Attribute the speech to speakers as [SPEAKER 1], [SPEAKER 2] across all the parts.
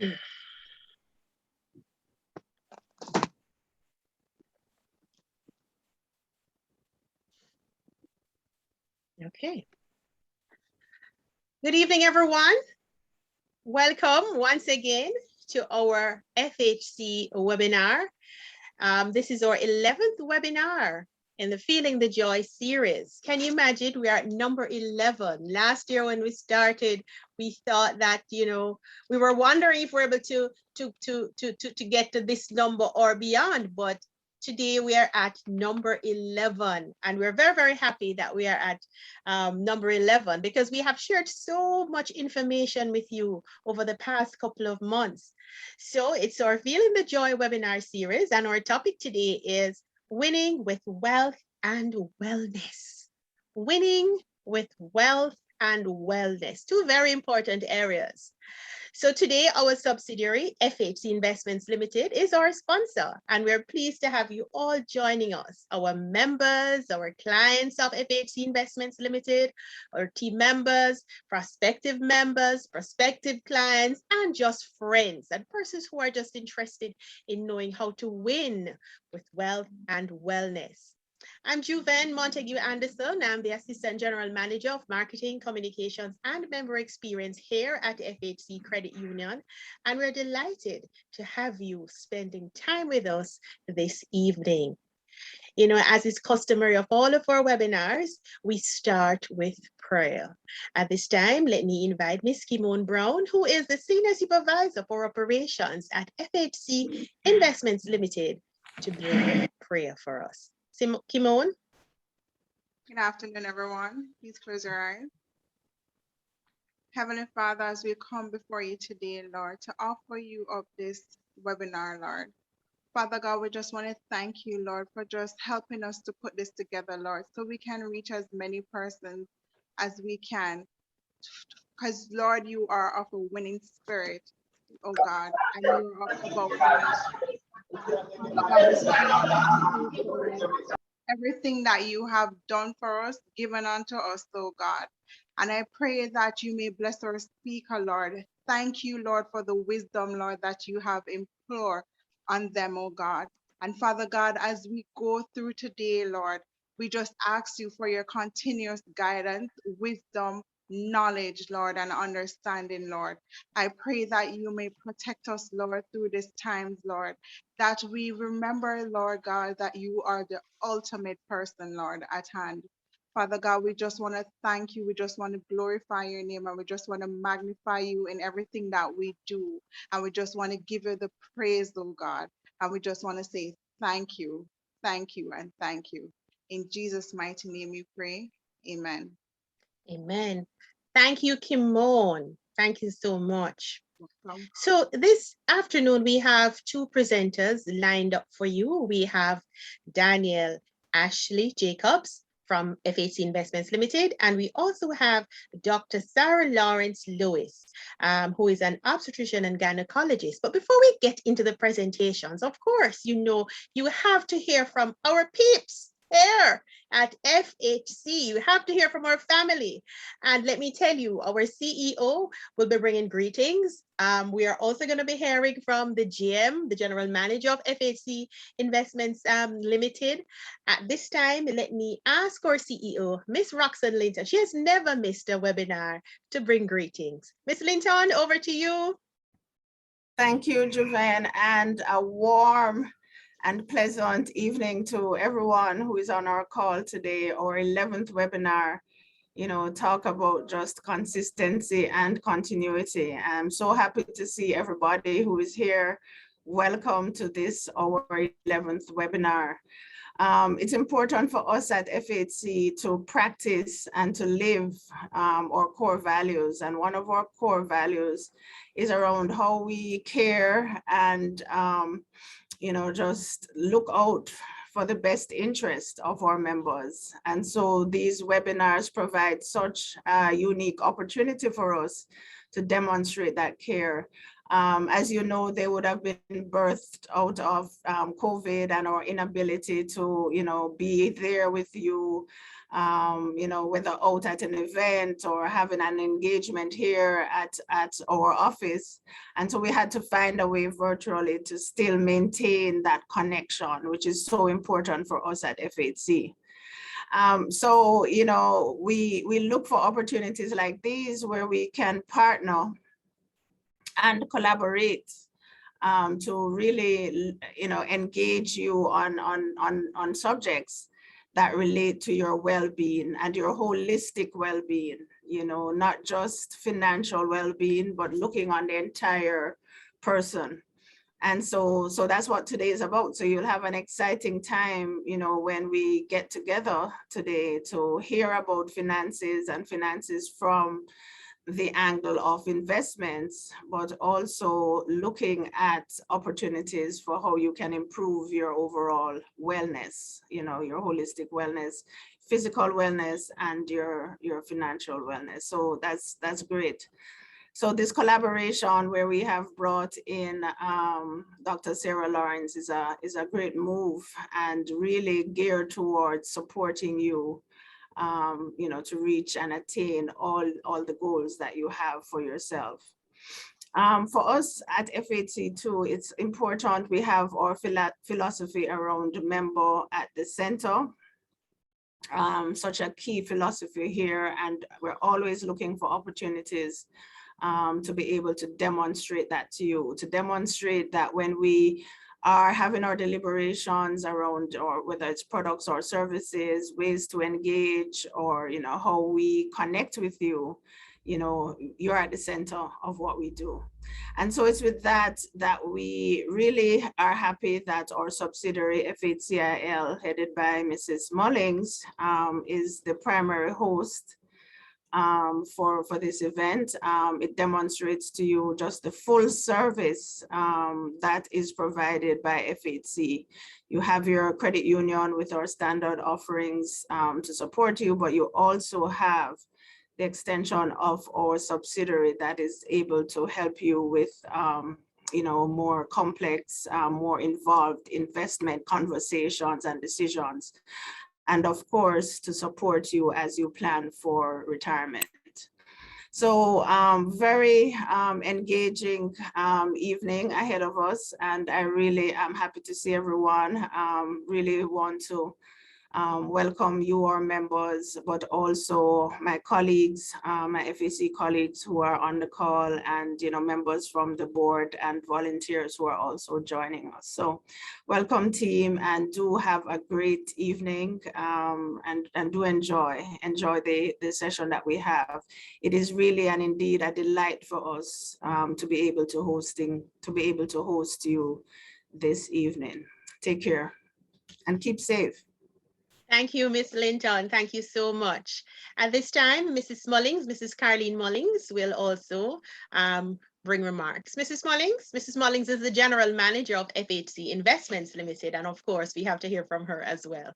[SPEAKER 1] Okay. Good evening, everyone. Welcome once again to our FHC webinar. This is our 11th webinar in the Feeling the Joy series. Can you imagine? We are at number 11. Last year when we started, we thought that, you know, we were wondering if we're able to get to this number or beyond, but today we are at number 11, and we're very, very happy that we are at number 11 because we have shared so much information with you over the past couple of months. So it's our Feeling the Joy webinar series, and our topic today is winning with wealth and wellness. Winning with wealth and wellness, two very important areas. So today, our subsidiary, FHC Investments Limited, is our sponsor, and we're pleased to have you all joining us, our members, our clients of FHC Investments Limited, our team members, prospective clients, and just friends and persons who are just interested in knowing how to win with wealth and wellness. I'm Juven Montague Anderson. I'm the Assistant General Manager of Marketing, Communications, and Member Experience here at FHC Credit Union. And we're delighted to have you spending time with us this evening. You know, as is customary of all of our webinars, we start with prayer. At this time, let me invite Ms. Kimon Brown, who is the Senior Supervisor for Operations at FHC Investments Limited, to bring prayer for us. Kimon.
[SPEAKER 2] Good afternoon, everyone. Please close your eyes. Heavenly Father, as we come before you today, Lord, to offer you up this webinar, Lord. Father God, we just want to thank you, Lord, for just helping us to put this together, Lord, so we can reach as many persons as we can. Because, Lord, you are of a winning spirit, oh God, and you are about winners. Father God, we just want to thank you for everything that you have done for us, given unto us, oh God. And I pray that you may bless our speaker, Lord. Thank you, Lord, for the wisdom, Lord, that you have implored on them, oh God. And Father God, as we go through today, Lord, we just ask you for your continuous guidance, wisdom, knowledge, Lord, and understanding, Lord. I pray that you may protect us, Lord, through these times, Lord, that we remember, Lord God, that you are the ultimate person, Lord, at hand. Father God, we just want to thank you. We just want to glorify your name, and we just want to magnify you in everything that we do. And we just want to give you the praise, oh God. And we just want to say thank you, and thank you. In Jesus' mighty name we pray. Amen.
[SPEAKER 1] Amen. Thank you, Kimon. Thank you so much.
[SPEAKER 2] Welcome.
[SPEAKER 1] So this afternoon, we have two presenters lined up for you. We have Daniel Ashley Jacobs from FHC Investments Limited, and we also have Dr. Sarah Lawrence Lewis, who is an obstetrician and gynecologist. But before we get into the presentations, of course, you know, you have to hear from our peeps here at FHC. You have to hear from our family. And let me tell you, our CEO will be bringing greetings. We are also going to be hearing from the GM, the General Manager of FHC Investments Limited. At this time, let me ask our CEO, Miss Roxanne Linton. She has never missed a webinar to bring greetings. Miss Linton, over to you.
[SPEAKER 3] Thank you, Juven, and a warm and pleasant evening to everyone who is on our call today, our 11th webinar, you know, talk about just consistency and continuity. I'm so happy to see everybody who is here. Welcome to this, our 11th webinar. It's important for us at FHC to practice and to live our core values. And one of our core values is around how we care and you know, just look out for the best interest of our members. And so these webinars provide such a unique opportunity for us to demonstrate that care. As you know, they would have been birthed out of COVID and our inability to, be there with you, whether out at an event or having an engagement here at our office. And so we had to find a way virtually to still maintain that connection, which is so important for us at FHC. So, we look for opportunities like these where we can partner and collaborate to really, engage you on subjects that relate to your well-being and your holistic well-being, not just financial well-being, but looking on the entire person. And so that's what today is about. So you'll have an exciting time, when we get together today to hear about finances and finances from the angle of investments, but also looking at opportunities for how you can improve your overall wellness, your holistic wellness, physical wellness, and your financial wellness. So that's great. So this collaboration where we have brought in Dr. Sarah Lawrence is a great move and really geared towards supporting you, to reach and attain all the goals that you have for yourself. For us at FHC too, it's important we have our philosophy around member at the center. Such a key philosophy here, and we're always looking for opportunities to be able to demonstrate that to you, to demonstrate that when we are having our deliberations around, or whether it's products or services, ways to engage, or how we connect with you, you're at the center of what we do. And so it's with that we really are happy that our subsidiary FHCIL, headed by Mrs. Mullings, is the primary host for this event. It demonstrates to you just the full service that is provided by FHC. You have your credit union with our standard offerings to support you, but you also have the extension of our subsidiary that is able to help you with more complex, more involved investment conversations and decisions. And of course, to support you as you plan for retirement. So very engaging evening ahead of us. And I really am happy to see everyone. Really want to welcome you, our members, but also my colleagues, my FAC colleagues who are on the call, and members from the board and volunteers who are also joining us. So welcome, team, and do have a great evening, and do enjoy the session that we have. It is really and indeed a delight for us to be able to host you this evening. Take care and keep safe.
[SPEAKER 1] Thank you, Ms. Linton. Thank you so much. At this time, Mrs. Carleen Mullings will also bring remarks. Mrs. Mullings is the General Manager of FHC Investments Limited, and of course, we have to hear from her as well.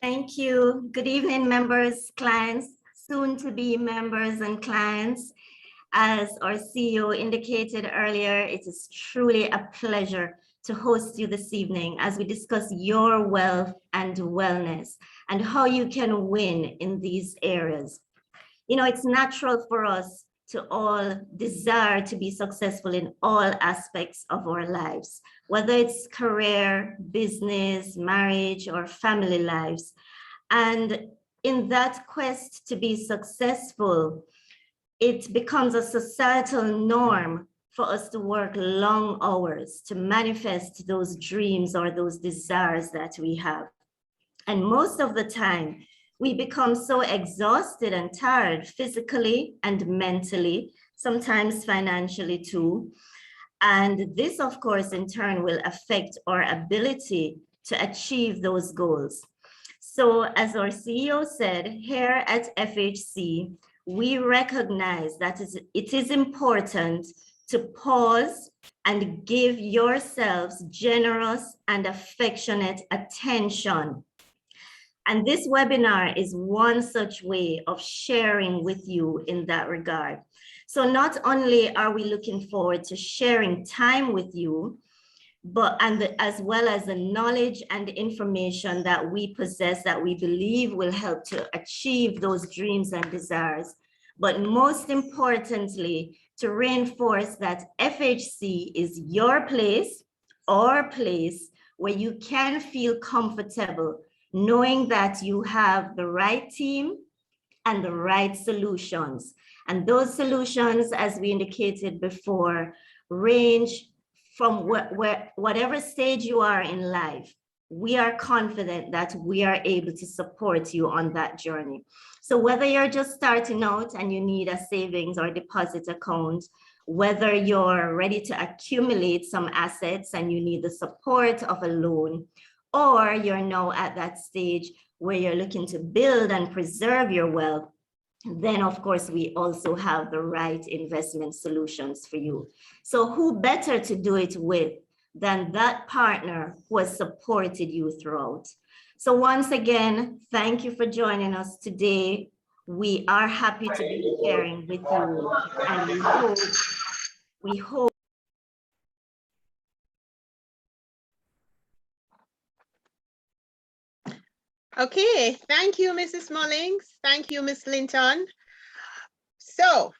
[SPEAKER 4] Thank you. Good evening, members, clients, soon to be members and clients. As our CEO indicated earlier, it is truly a pleasure to host you this evening as we discuss your wealth and wellness and how you can win in these areas. It's natural for us to all desire to be successful in all aspects of our lives, whether it's career, business, marriage, or family lives. And in that quest to be successful, it becomes a societal norm for us to work long hours to manifest those dreams or those desires that we have. And most of the time, we become so exhausted and tired physically and mentally, sometimes financially too. And this, of course, in turn will affect our ability to achieve those goals. So as our CEO said, here at FHC, we recognize that it is important to pause and give yourselves generous and affectionate attention. And this webinar is one such way of sharing with you in that regard. So not only are we looking forward to sharing time with you, but as well as the knowledge and the information that we possess that we believe will help to achieve those dreams and desires. But most importantly, to reinforce that FHC is your place, our place, where you can feel comfortable knowing that you have the right team and the right solutions. And those solutions, as we indicated before, range from whatever stage you are in life. We are confident that we are able to support you on that journey. So whether you're just starting out and you need a savings or deposit account, whether you're ready to accumulate some assets and you need the support of a loan, or you're now at that stage where you're looking to build and preserve your wealth, then of course we also have the right investment solutions for you. So who better to do it with than that partner who has supported you throughout? So once again, thank you for joining us today. We are happy to be sharing with you, and we hope.
[SPEAKER 1] Okay, thank you, Mrs. Mullings. Thank you, Ms. Linton. So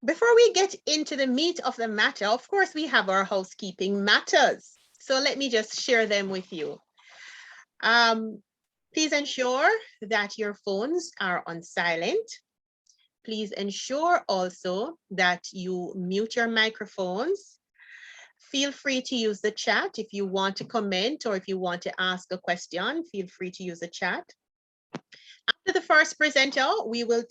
[SPEAKER 1] before we get into the meat of the matter, of course, we have our housekeeping matters. So let me just share them with you. Please ensure that your phones are on silent. Please ensure also that you mute your microphones. Feel free to use the chat if you want to comment or if you want to ask a question, feel free to use the chat. After the first presenter, we will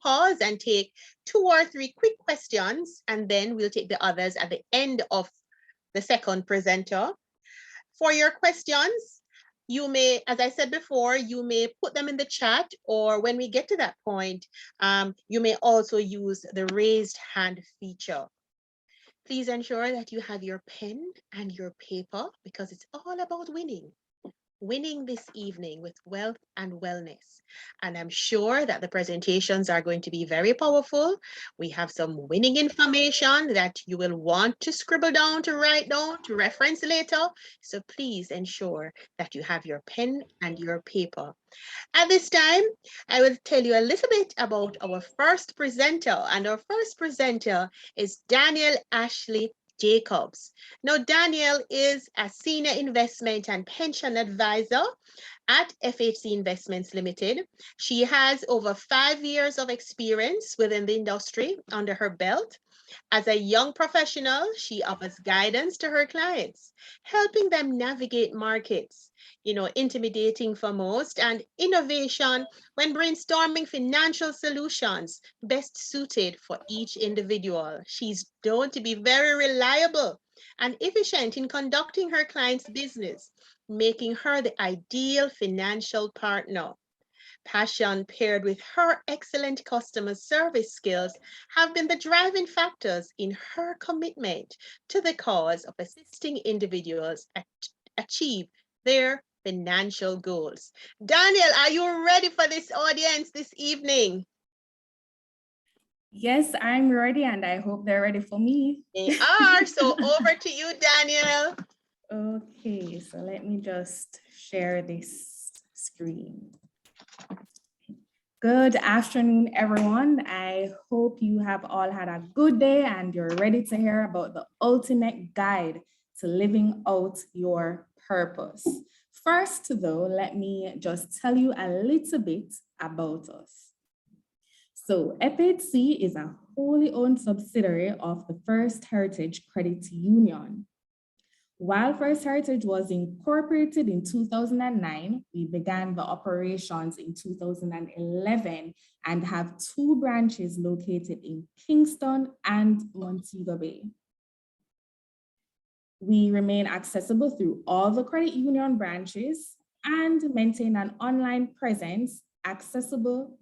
[SPEAKER 1] pause and take 2 or 3 quick questions, and then we'll take the others at the end of the second presenter. For your questions, you may, as I said before, you may put them in the chat, or when we get to that point, you may also use the raised hand feature. Please ensure that you have your pen and your paper because it's all about winning. Winning this evening with wealth and wellness. And I'm sure that the presentations are going to be very powerful. We have some winning information that you will want to scribble down, to write down, to reference later. So please ensure that you have your pen and your paper. At this time, I will tell you a little bit about our first presenter. And our first presenter is Daniel Ashley Jacobs. Now, Daniel is a senior investment and pension advisor at FHC Investments Limited. She has over 5 years of experience within the industry under her belt. As a young professional, she offers guidance to her clients, helping them navigate markets, intimidating for most, and innovation when brainstorming financial solutions best suited for each individual. She's known to be very reliable and efficient in conducting her client's business, making her the ideal financial partner. Passion paired with her excellent customer service skills have been the driving factors in her commitment to the cause of assisting individuals achieve their financial goals. Daniel, are you ready for this audience this evening?
[SPEAKER 5] Yes, I'm ready, and I hope they're ready for me.
[SPEAKER 1] They are, so over to you, Daniel.
[SPEAKER 5] Okay, so let me just share this screen. Good afternoon, everyone. I hope you have all had a good day and you're ready to hear about the ultimate guide to living out your purpose. First, though, let me just tell you a little bit about us. So FHC is a wholly owned subsidiary of the First Heritage Credit Union. While First Heritage was incorporated in 2009, we began the operations in 2011 and have 2 branches located in Kingston and Montego Bay. We remain accessible through all the credit union branches and maintain an online presence accessible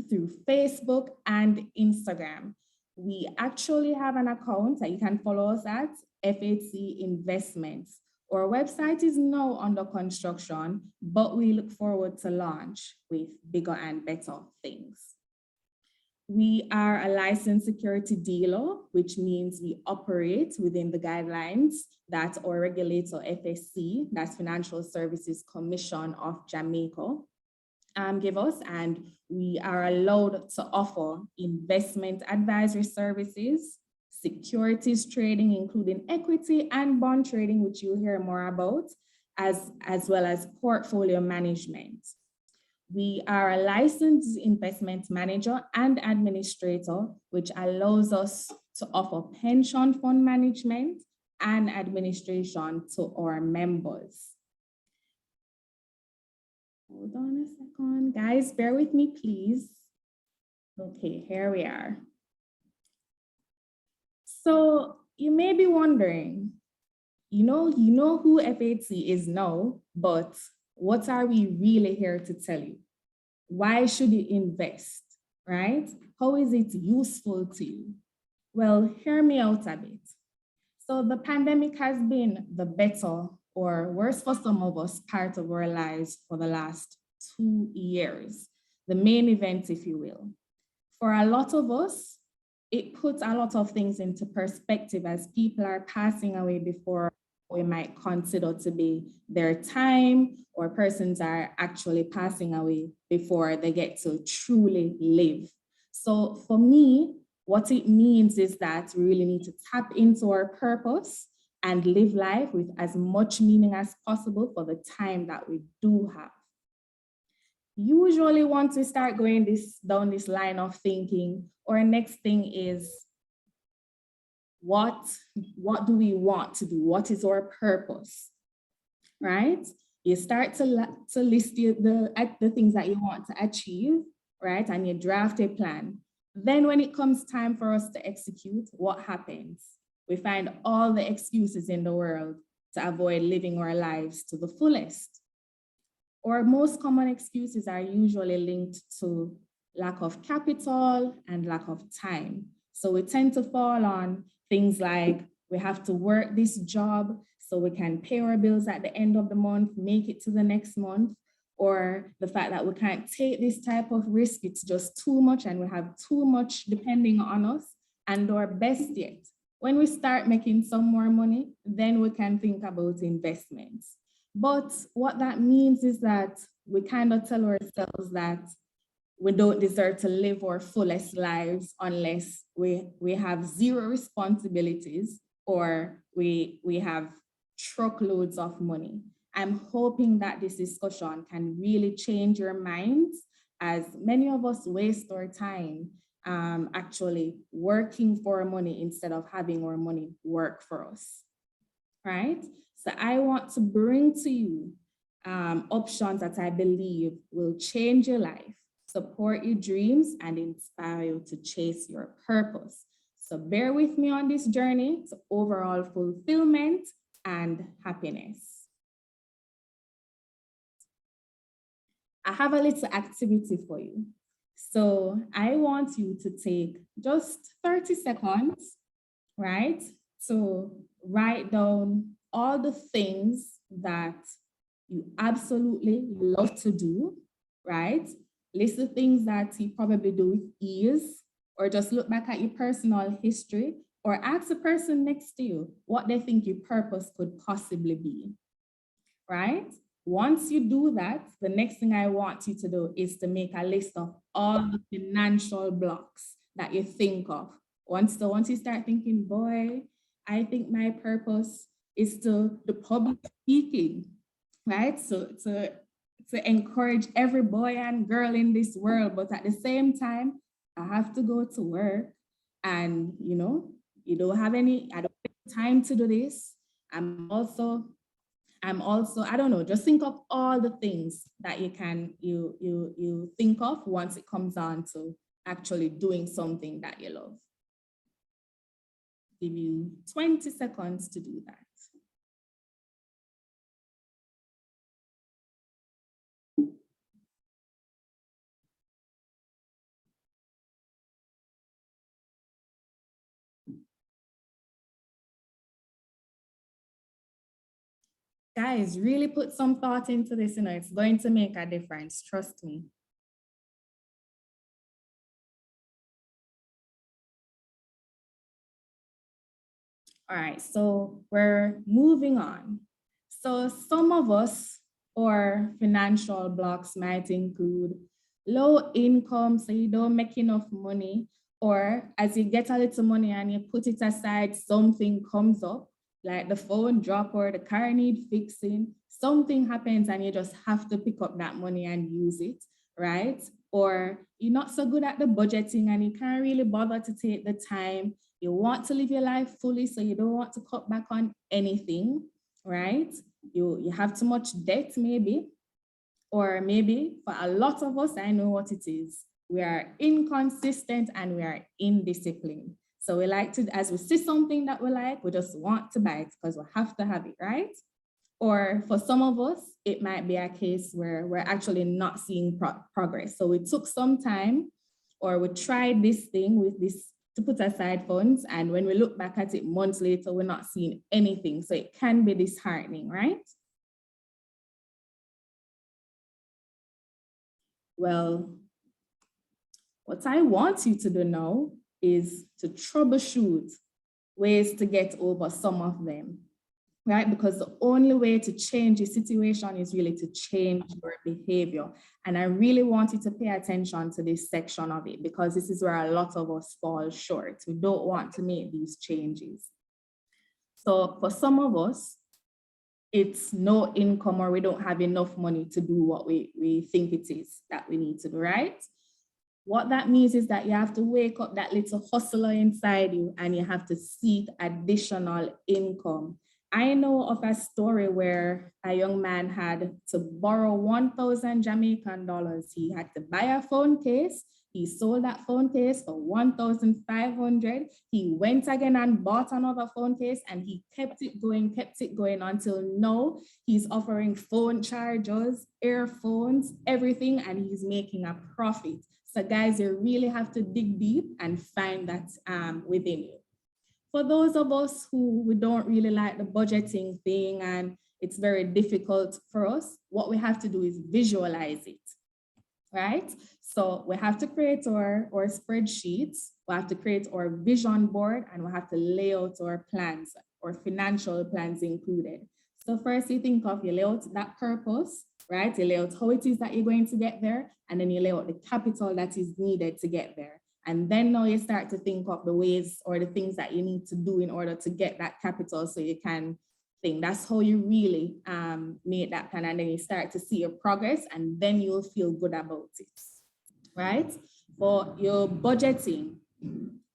[SPEAKER 5] through Facebook and Instagram. We actually have an account that you can follow us at FHC Investments. Our website is now under construction, but we look forward to launch with bigger and better things. We are a licensed security dealer, which means we operate within the guidelines that our regulator, FSC, that's Financial Services Commission of Jamaica, give us, and we are allowed to offer investment advisory services, securities trading, including equity and bond trading, which you'll hear more about, as well as portfolio management. We are a licensed investment manager and administrator, which allows us to offer pension fund management and administration to our members. Hold on a second, guys, bear with me, please. Okay, here we are. So you may be wondering, you know who FHC is now, but what are we really here to tell you? Why should you invest, right? How is it useful to you? Well, hear me out a bit. So the pandemic has been the better or worse for some of us part of our lives for the last 2 years, the main event, if you will. For a lot of us, it puts a lot of things into perspective as people are passing away before we might consider to be their time, or persons are actually passing away before they get to truly live. So for me, what it means is that we really need to tap into our purpose and live life with as much meaning as possible for the time that we do have. Usually once we start going down this line of thinking, our next thing is, what do we want to do? What is our purpose, right? You start to list the things that you want to achieve, right? And you draft a plan. Then when it comes time for us to execute, what happens? We find all the excuses in the world to avoid living our lives to the fullest. Our most common excuses are usually linked to lack of capital and lack of time. So we tend to fall on things like, we have to work this job so we can pay our bills at the end of the month, make it to the next month, or the fact that we can't take this type of risk, it's just too much and we have too much depending on us. And our best yet, when we start making some more money, then we can think about investments. But what that means is that we kind of tell ourselves that we don't deserve to live our fullest lives unless we have zero responsibilities or we have truckloads of money. I'm hoping that this discussion can really change your minds, as many of us waste our time actually working for money instead of having our money work for us, right? So I want to bring to you options that I believe will change your life, support your dreams, and inspire you to chase your purpose. So bear with me on this journey to overall fulfillment and happiness. I have a little activity for you. So I want you to take just 30 seconds, right? To write down all the things that you absolutely love to do, right? List the things that you probably do with ease, or just look back at your personal history, or ask the person next to you what they think your purpose could possibly be, right? Once you do that, the next thing I want you to do is to make a list of all the financial blocks that you think of. Once you start thinking, boy, I think my purpose is to the public speaking, right? So to encourage every boy and girl in this world, but at the same time, I have to go to work, and I don't have time to do this. I'm also, I don't know, just think of all the things that you think of once it comes on to actually doing something that you love. Give you 20 seconds to do that. Guys, really put some thought into this, you know, it's going to make a difference, trust me. All right, so we're moving on. So some of us, or financial blocks might include low income, so you don't make enough money, or as you get a little money and you put it aside, something comes up, like the phone drop or the car need fixing, something happens and you just have to pick up that money and use it, right? Or you're not so good at the budgeting and you can't really bother to take the time. You want to live your life fully, so you don't want to cut back on anything, right? You have too much debt maybe, or maybe for a lot of us, I know what it is. We are inconsistent and we are indisciplined. So we like to, as we see something that we like, we just want to buy it because we have to have it, right? Or for some of us, it might be a case where we're actually not seeing progress. So we took some time, or we tried this thing with this to put aside funds, and when we look back at it months later, we're not seeing anything. So it can be disheartening, right? Well, what I want you to do now is to troubleshoot ways to get over some of them, right? Because the only way to change your situation is really to change your behavior. And I really want you to pay attention to this section of it, because this is where a lot of us fall short. We don't want to make these changes. So for some of us, it's no income, or we don't have enough money to do what we think it is that we need to do, right? What that means is that you have to wake up that little hustler inside you and you have to seek additional income. I know of a story where a young man had to borrow 1,000 Jamaican dollars. He had to buy a phone case. He sold that phone case for 1,500. He went again and bought another phone case, and he kept it going until now he's offering phone chargers, earphones, everything, and he's making a profit. So guys, you really have to dig deep and find that within you. For those of us who we don't really like the budgeting thing and it's very difficult for us, what we have to do is visualize it, right? So we have to create our spreadsheets, we have to create our vision board, and we have to lay out our plans, or financial plans included. So first you think of, you lay out that purpose, right? You lay out how it is that you're going to get there, and then you lay out the capital that is needed to get there. And then now you start to think of the ways or the things that you need to do in order to get that capital, so you can think. That's how you really make that plan, and then you start to see your progress, and then you'll feel good about it, right? For your budgeting,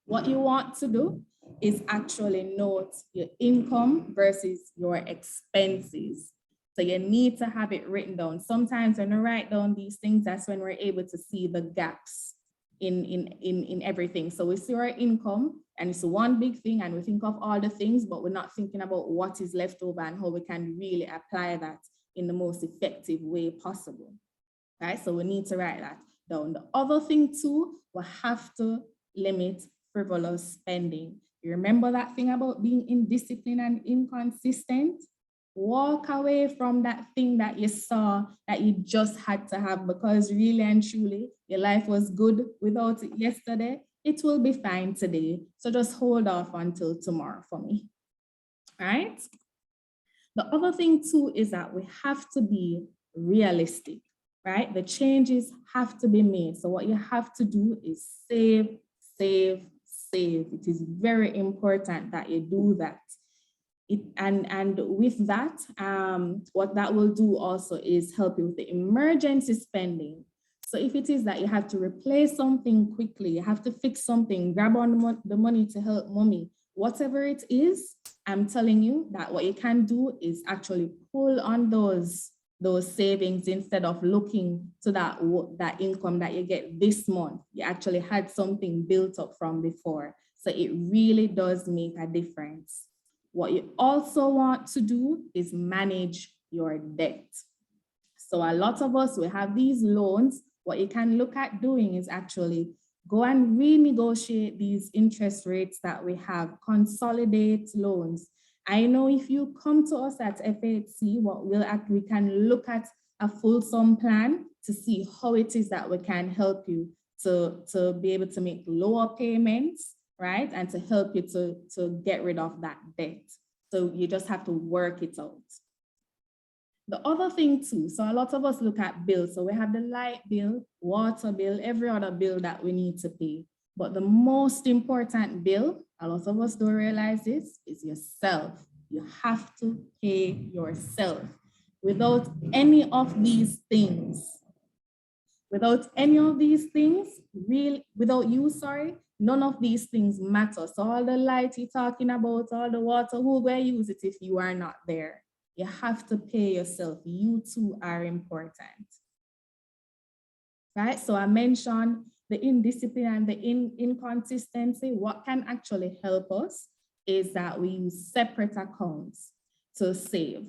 [SPEAKER 5] what you want to do is actually note your income versus your expenses. So you need to have it written down. Sometimes when we write down these things, that's when we're able to see the gaps in everything. So we see our income, and it's one big thing, and we think of all the things, but we're not thinking about what is left over and how we can really apply that in the most effective way possible, right? So we need to write that down. The other thing too, we have to limit frivolous spending. You remember that thing about being indisciplined and inconsistent? Walk away from that thing that you saw that you just had to have, because really and truly, your life was good without it yesterday. It will be fine today. So just hold off until tomorrow for me, right? The other thing too is that we have to be realistic, right? The changes have to be made. So what you have to do is save, save, save. It is very important that you do that. And with that, what that will do also is help you with the emergency spending. So if it is that you have to replace something quickly, you have to fix something, grab on the money to help mommy, whatever it is, I'm telling you that what you can do is actually pull on those savings instead of looking to that income that you get this month. You actually had something built up from before. So it really does make a difference. What you also want to do is manage your debt. So a lot of us, we have these loans. What you can look at doing is actually go and renegotiate these interest rates that we have, consolidate loans. I know if you come to us at FHC, we can look at a fulsome plan to see how it is that we can help you to be able to make lower payments, right? And to help you to get rid of that debt. So you just have to work it out. The other thing too, so a lot of us look at bills. So we have the light bill, water bill, every other bill that we need to pay. But the most important bill, a lot of us don't realize this, is yourself. You have to pay yourself. Without any of these things, without you, none of these things matter. So all the light you're talking about, all the water, who will use it if you are not there? You have to pay yourself. You too are important. Right? So I mentioned the indiscipline and the inconsistency. What can actually help us is that we use separate accounts to save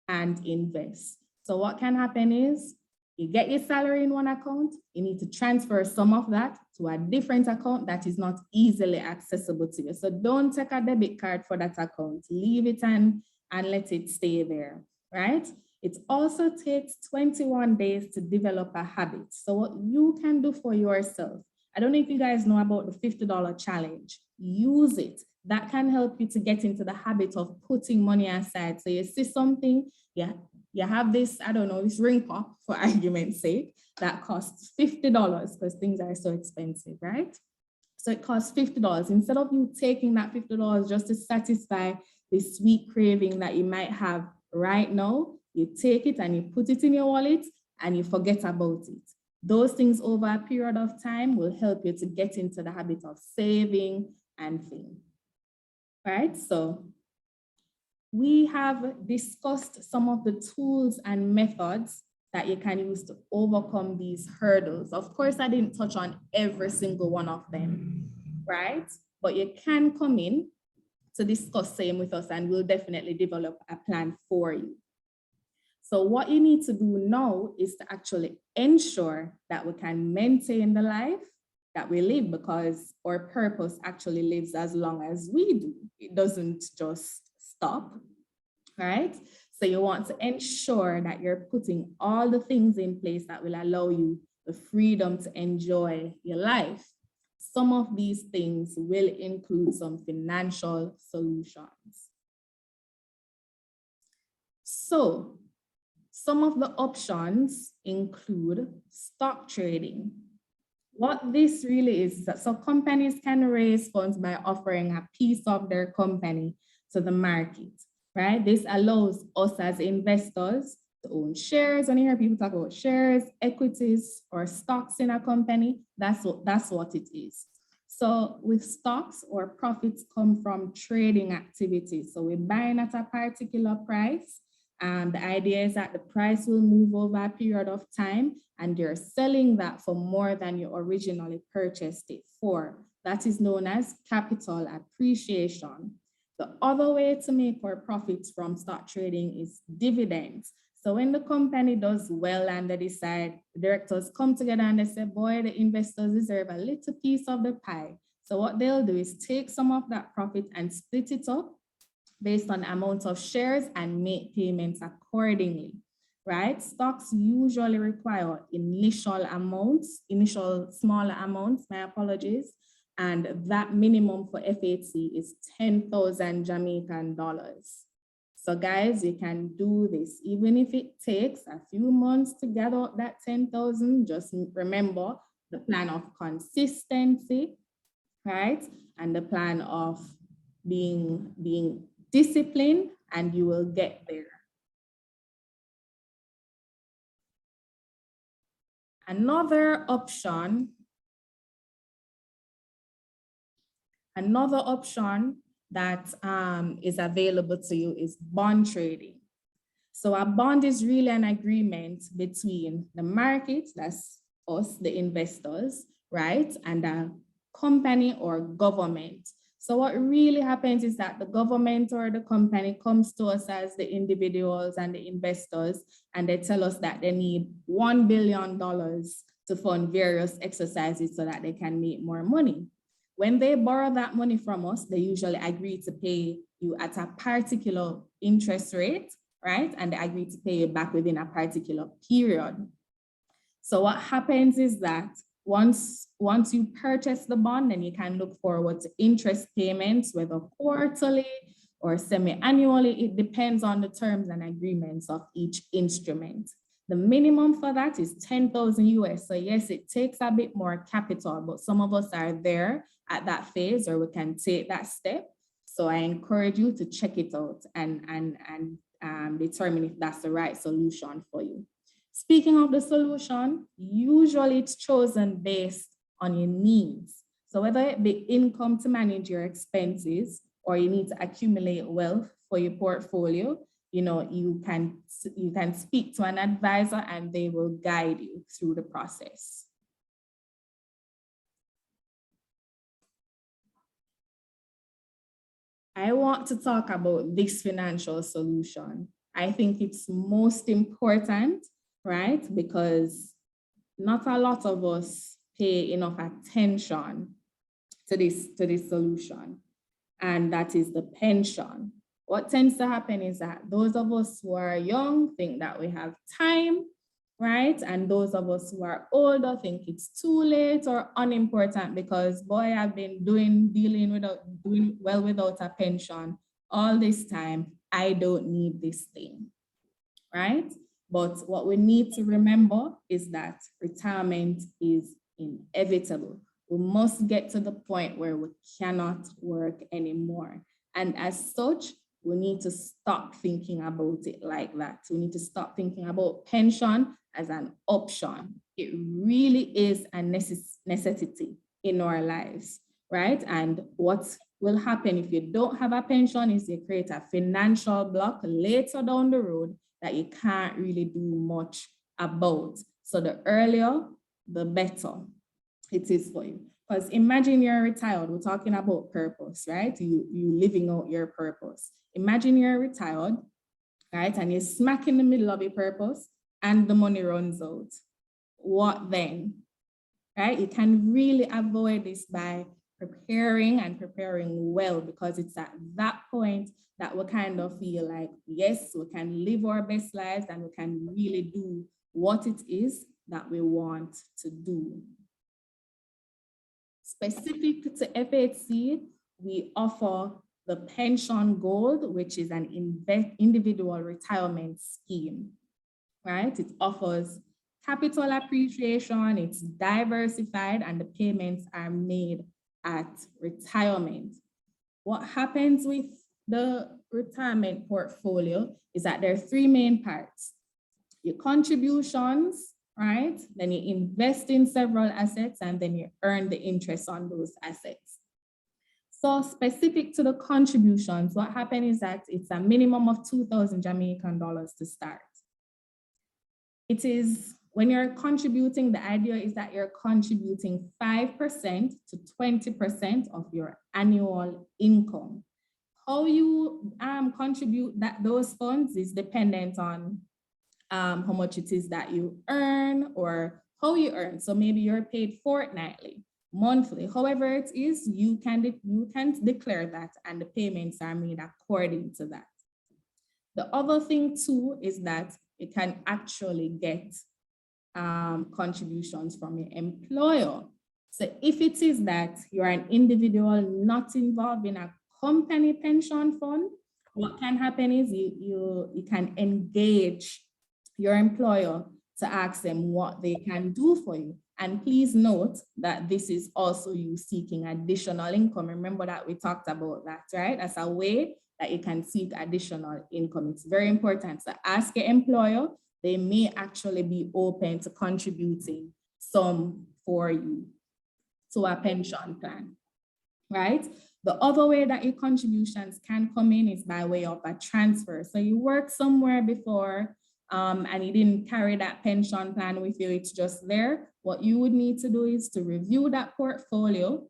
[SPEAKER 5] and invest. So what can happen is you get your salary in one account, you need to transfer some of that to a different account that is not easily accessible to you. So don't take a debit card for that account. Leave it and let it stay there, right? It also takes 21 days to develop a habit. So what you can do for yourself, I don't know if you guys know about the $50 challenge. Use it. That can help you to get into the habit of putting money aside. So you see something, you have this, I don't know, this ring pop, for argument's sake, that costs $50 because things are so expensive, right? So it costs $50. Instead of you taking that $50 just to satisfy the sweet craving that you might have right now, you take it and you put it in your wallet and you forget about it. Those things over a period of time will help you to get into the habit of saving and things. Right? So we have discussed some of the tools and methods that you can use to overcome these hurdles. Of course, I didn't touch on every single one of them, right? But you can come in to discuss same with us and we'll definitely develop a plan for you. So what you need to do now is to actually ensure that we can maintain the life that we live, because our purpose actually lives as long as we do. It doesn't just stop, right? So you want to ensure that you're putting all the things in place that will allow you the freedom to enjoy your life. Some of these things will include some financial solutions. So some of the options include stock trading. What this really is that so companies can raise funds by offering a piece of their company to the market, right? This allows us as investors to own shares. When you hear people talk about shares, equities, or stocks in a company, that's what it is. So with stocks, our profits come from trading activities. So we're buying at a particular price. The idea is that the price will move over a period of time and you're selling that for more than you originally purchased it for. That is known as capital appreciation. The other way to make our profits from stock trading is dividends. So when the company does well and they decide, the directors come together and they say, boy, the investors deserve a little piece of the pie. So what they'll do is take some of that profit and split it up based on the amount of shares and make payments accordingly, right? Stocks usually require initial smaller amounts, my apologies. And that minimum for FHC is 10,000 Jamaican dollars. So guys, you can do this. Even if it takes a few months to gather up that 10,000, just remember the plan of consistency, right? And the plan of being disciplined, and you will get there. Another option that is available to you is bond trading. So a bond is really an agreement between the market, that's us, the investors, right? And a company or government. So what really happens is that the government or the company comes to us as the individuals and the investors, and they tell us that they need $1 billion to fund various exercises so that they can make more money. When they borrow that money from us, they usually agree to pay you at a particular interest rate, right? And they agree to pay you back within a particular period. So what happens is that once you purchase the bond, then you can look forward to interest payments, whether quarterly or semi-annually. It depends on the terms and agreements of each instrument. The minimum for that is 10,000 US. So yes, it takes a bit more capital, but some of us are there at that phase, or we can take that step. So I encourage you to check it out and determine if that's the right solution for you. Speaking of the solution, usually it's chosen based on your needs. So whether it be income to manage your expenses, or you need to accumulate wealth for your portfolio, you can speak to an advisor and they will guide you through the process. I want to talk about this financial solution. I think it's most important, right? Because not a lot of us pay enough attention to this solution, and that is the pension. What tends to happen is that those of us who are young think that we have time, right? And those of us who are older think it's too late or unimportant because, boy, I've been doing well without a pension all this time. I don't need this thing, right? But what we need to remember is that retirement is inevitable. We must get to the point where we cannot work anymore. And as such, we need to stop thinking about it like that. We need to stop thinking about pension as an option. It really is a necessity in our lives, right? And what will happen if you don't have a pension is you create a financial block later down the road that you can't really do much about. So the earlier, the better it is for you. Because imagine you're retired, we're talking about purpose, right? You living out your purpose. Imagine you're retired, right? And you're smack in the middle of your purpose and the money runs out. What then, right? You can really avoid this by preparing well, because it's at that point that we kind of feel like, yes, we can live our best lives and we can really do what it is that we want to do. Specific to FHC, we offer the Pension Gold, which is an individual retirement scheme, right? It offers capital appreciation, it's diversified, and the payments are made at retirement. What happens with the retirement portfolio is that there are three main parts. Your contributions, right? Then you invest in several assets and then you earn the interest on those assets. So specific to the contributions, what happens is that it's a minimum of 2,000 Jamaican dollars to start. It is, when you're contributing, the idea is that you're contributing 5% to 20% of your annual income. How you contribute those funds is dependent on how much it is that you earn or how you earn. So maybe you're paid fortnightly, monthly, however it is, you can declare that and the payments are made according to that. The other thing too is that you can actually get contributions from your employer. So if it is that you're an individual not involved in a company pension fund, what can happen is you can engage your employer to ask them what they can do for you. And please note that this is also you seeking additional income. Remember that we talked about that, right? As a way that you can seek additional income. It's very important to ask your employer. They may actually be open to contributing some for you to a pension plan, right? The other way that your contributions can come in is by way of a transfer. So you worked somewhere before and you didn't carry that pension plan with you, it's just there. What you would need to do is to review that portfolio,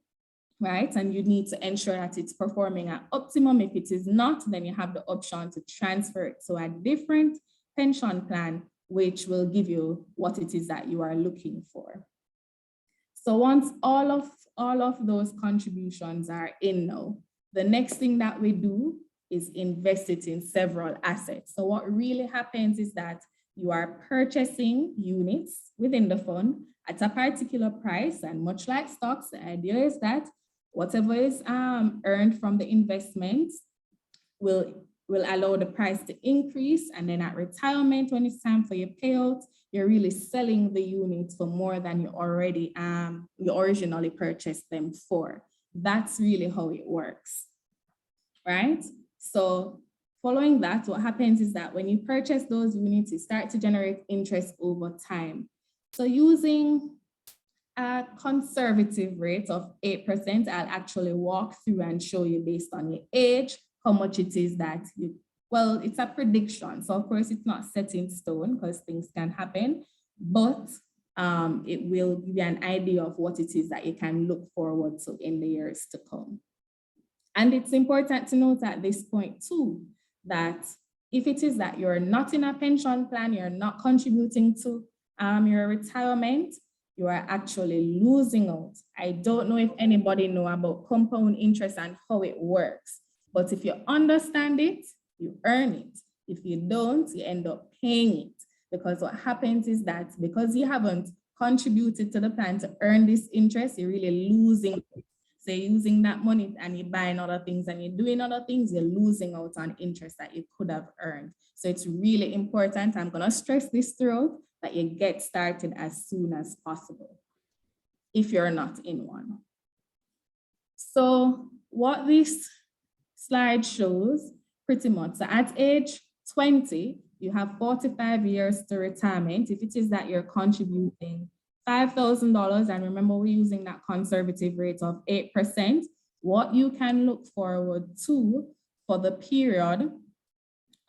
[SPEAKER 5] right? And you need to ensure that it's performing at optimum. If it is not, then you have the option to transfer it to a different pension plan, which will give you what it is that you are looking for. So once all of those contributions are in now, the next thing that we do is invested in several assets. So what really happens is that you are purchasing units within the fund at a particular price, and much like stocks, the idea is that whatever is earned from the investments will allow the price to increase, and then at retirement, when it's time for your payout, you're really selling the units for more than you already you originally purchased them for. That's really how it works, right? So following that, what happens is that when you purchase those units, you start to generate interest over time. So using a conservative rate of 8%, I'll actually walk through and show you based on your age, how much it is that well, it's a prediction. So of course it's not set in stone because things can happen, but it will give you an idea of what it is that you can look forward to in the years to come. And it's important to note at this point too, that if it is that you're not in a pension plan, you're not contributing to your retirement, you are actually losing out. I don't know if anybody know about compound interest and how it works, but if you understand it, you earn it. If you don't, you end up paying it, because what happens is that because you haven't contributed to the plan to earn this interest, you're really losing it. So you're using that money and you're buying other things and you're doing other things, you're losing out on interest that you could have earned. So it's really important, I'm gonna stress this throughout, that you get started as soon as possible if you're not in one. So what this slide shows pretty much, so at age 20, you have 45 years to retirement. If it is that you're contributing $5,000, and remember we're using that conservative rate of 8%, what you can look forward to for the period,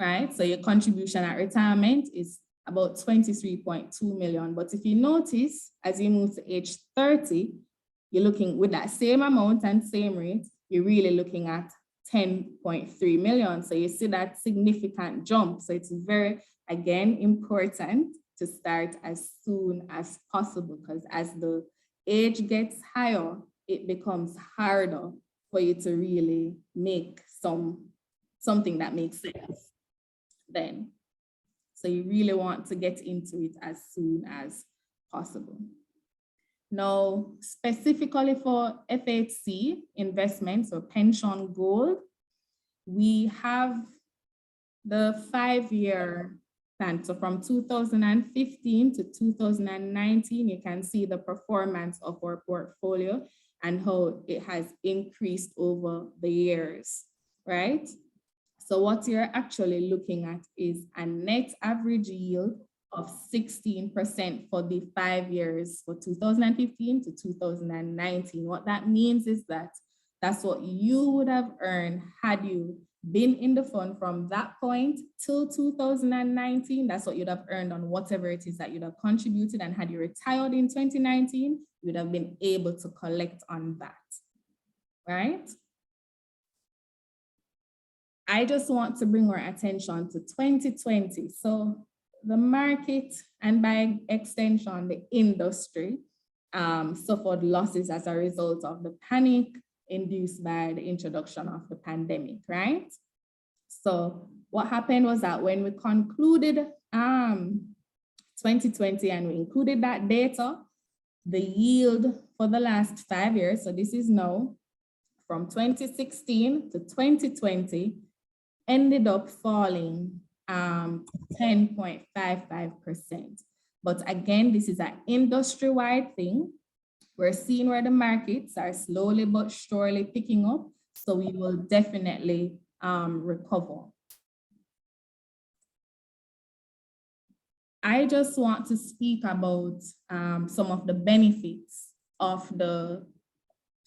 [SPEAKER 5] right? So your contribution at retirement is about 23.2 million. But if you notice, as you move to age 30, you're looking with that same amount and same rate, you're really looking at 10.3 million. So you see that significant jump. So it's very, again, important to start as soon as possible, because as the age gets higher, it becomes harder for you to really make something that makes sense then. So you really want to get into it as soon as possible. Now, specifically for FHC investments or pension gold, we have the 5-year plan. So from 2015 to 2019, you can see the performance of our portfolio and how it has increased over the years, right? So what you're actually looking at is a net average yield of 16% for the 5 years, for 2015 to 2019. What that means is that that's what you would have earned had you been in the fund from that point till 2019. That's what you'd have earned on whatever it is that you'd have contributed, and had you retired in 2019, you'd have been able to collect on that, right? I just want to bring our attention to 2020. So the market, and by extension, the industry, suffered losses as a result of the panic induced by the introduction of the pandemic, right? So what happened was that when we concluded 2020 and we included that data, the yield for the last 5 years, so this is now from 2016 to 2020, ended up falling 10.55%. But again, this is an industry-wide thing. We're seeing where the markets are slowly but surely picking up, so we will definitely recover. I just want to speak about some of the benefits of the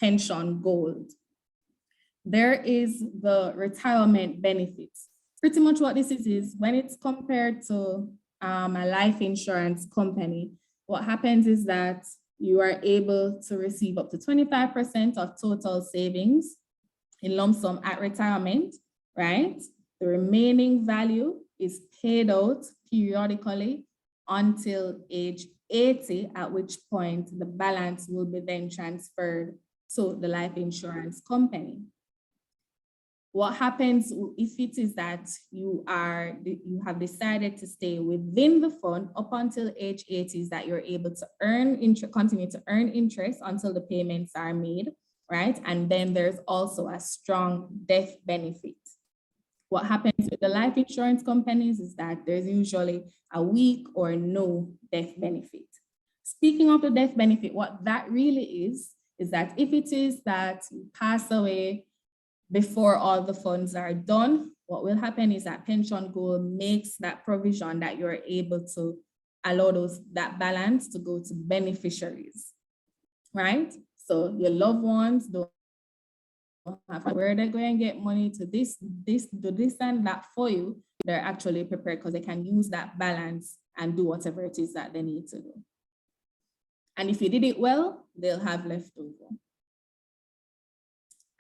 [SPEAKER 5] pension gold. There is the retirement benefits. Pretty much what this is when it's compared to a life insurance company, what happens is that you are able to receive up to 25% of total savings in lump sum at retirement, right? The remaining value is paid out periodically until age 80, at which point the balance will be then transferred to the life insurance company. What happens if it is that you have decided to stay within the fund up until age 80, is that you're able to continue to earn interest until the payments are made, right? And then there's also a strong death benefit. What happens with the life insurance companies is that there's usually a weak or no death benefit. Speaking of the death benefit, what that really is that if it is that you pass away before all the funds are done, what will happen is that Pension Goal makes that provision that you're able to allow that balance to go to beneficiaries, right? So your loved ones don't have where they're going to get money to do this and that for you. They're actually prepared because they can use that balance and do whatever it is that they need to do. And if you did it well, they'll have leftover.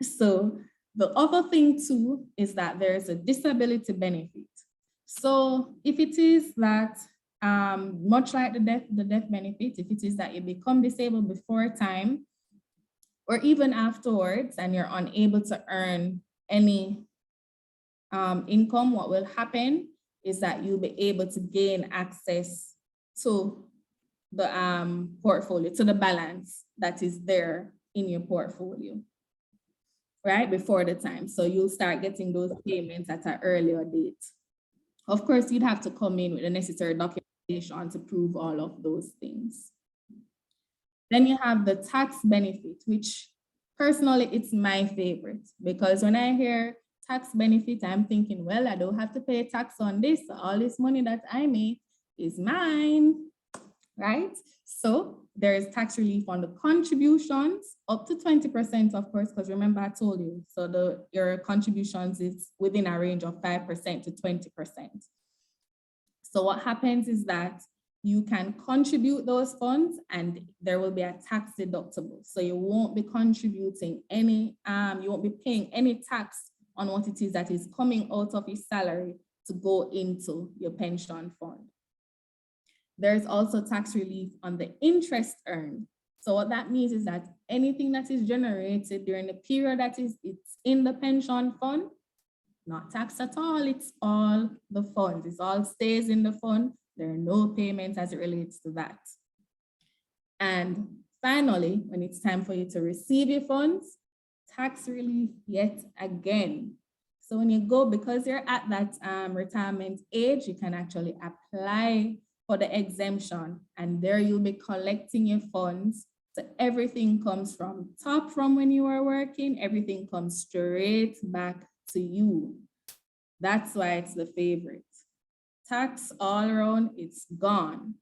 [SPEAKER 5] So the other thing too is that there's a disability benefit. So if it is that, much like the death benefit, if it is that you become disabled before time or even afterwards and you're unable to earn any income, what will happen is that you'll be able to gain access to the portfolio, to the balance that is there in your portfolio, right, before the time. So you'll start getting those payments at an earlier date. Of course, you'd have to come in with the necessary documentation to prove all of those things. Then you have the tax benefit, which personally, it's my favorite, because when I hear tax benefit, I'm thinking, well, I don't have to pay tax on this. So all this money that I make is mine, right? So there is tax relief on the contributions up to 20%, of course, because remember I told you, so your contributions is within a range of 5% to 20%. So what happens is that you can contribute those funds and there will be a tax deductible. So you won't be contributing any, you won't be paying any tax on what it is that is coming out of your salary to go into your pension fund. There's also tax relief on the interest earned. So what that means is that anything that is generated during the period that it's in the pension fund, not taxed at all, it's all the funds, it all stays in the fund. There are no payments as it relates to that. And finally, when it's time for you to receive your funds, tax relief yet again. So when you go, because you're at that retirement age, you can actually apply for the exemption, and there you'll be collecting your funds. So everything comes from top from when you were working, everything comes straight back to you. That's why it's the favorite. Tax all around, it's gone.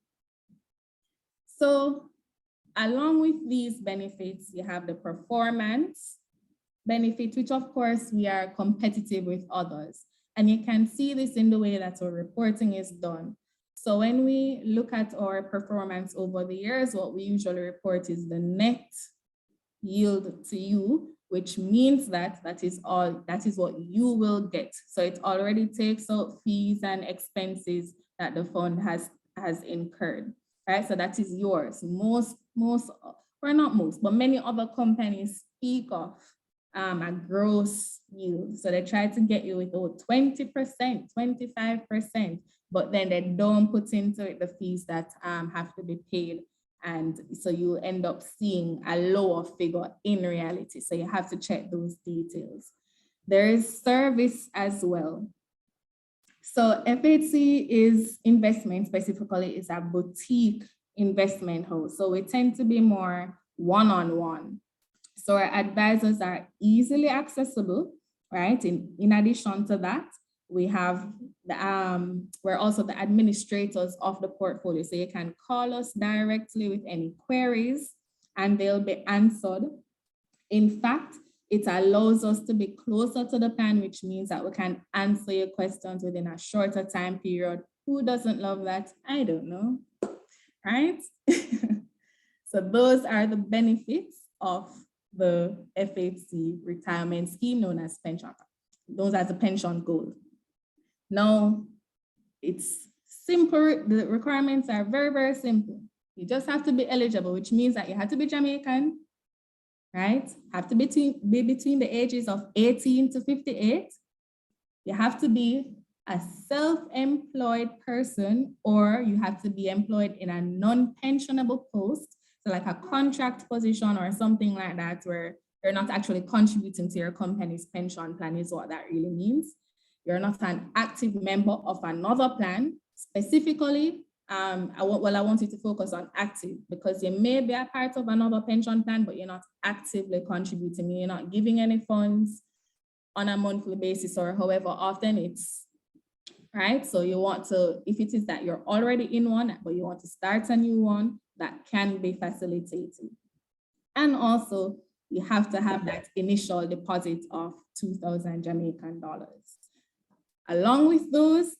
[SPEAKER 5] So along with these benefits, you have the performance benefit, which of course we are competitive with others. And you can see this in the way that our reporting is done. So when we look at our performance over the years, what we usually report is the net yield to you, which means that that is what you will get. So it already takes out fees and expenses that the fund has incurred, right? So that is yours. Many other companies speak of a gross yield. So they try to get you with 20%, 25%, but then they don't put into it the fees that have to be paid. And so you end up seeing a lower figure in reality. So you have to check those details. There is service as well. So FHC is investment, specifically is a boutique investment house. So we tend to be more one-on-one. So our advisors are easily accessible, right? In addition to that, we have we're also the administrators of the portfolio. So you can call us directly with any queries and they'll be answered. In fact, it allows us to be closer to the plan, which means that we can answer your questions within a shorter time period. Who doesn't love that? I don't know, right? So those are the benefits of the FHC retirement scheme known as pension, known as the pension goal. Now, it's simple. The requirements are very, very simple. You just have to be eligible, which means that you have to be Jamaican, right? Have to be between the ages of 18 to 58. You have to be a self-employed person, or you have to be employed in a non-pensionable post, so like a contract position or something like that, where you're not actually contributing to your company's pension plan is what that really means. You're not an active member of another plan. Specifically, I want you to focus on active, because you may be a part of another pension plan, but you're not actively contributing. You're not giving any funds on a monthly basis or however often it's, right? So you want to, if it is that you're already in one, but you want to start a new one, that can be facilitated. And also, you have to have that initial deposit of 2,000 Jamaican dollars. Along with those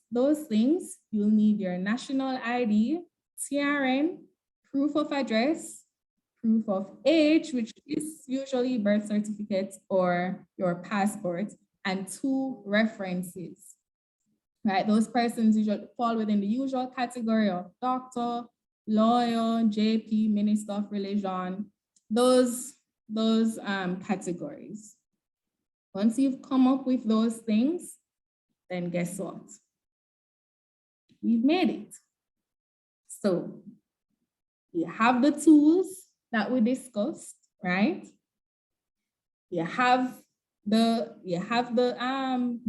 [SPEAKER 5] things, you'll need your national ID, TRN, proof of address, proof of age, which is usually birth certificate or your passport, and 2 references, right? Those persons usually fall within the usual category of doctor, lawyer, JP, minister of religion, those categories. Once you've come up with those things, then guess what? We've made it. So you have the tools that we discussed, right? You have the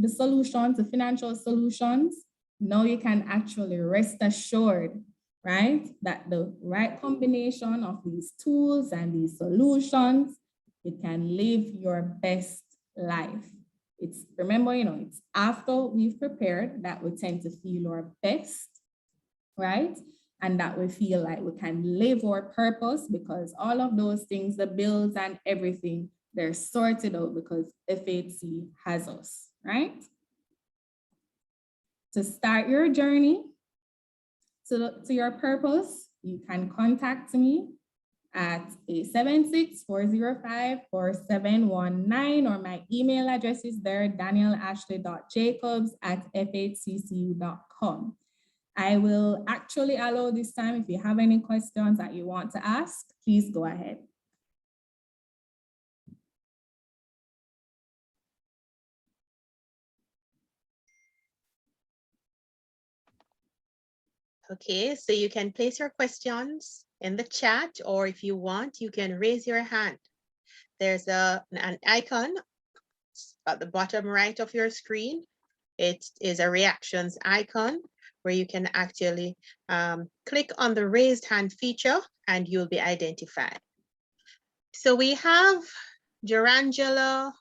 [SPEAKER 5] solutions, the financial solutions. Now you can actually rest assured, right, that the right combination of these tools and these solutions, you can live your best life. It's, remember, it's after we've prepared that we tend to feel our best, right? And that we feel like we can live our purpose, because all of those things, the bills and everything, they're sorted out because FHC has us, right? To start your journey to your purpose, you can contact me at 876-405-4719, or my email address is there, danielashley.jacobs@fhccu.com. I will actually allow this time, if you have any questions that you want to ask, please go ahead.
[SPEAKER 1] Okay, so you can place your questions in the chat, or if you want, you can raise your hand. There's an icon at the bottom right of your screen. It is a reactions icon where you can actually click on the raised hand feature and you'll be identified. So we have Durangela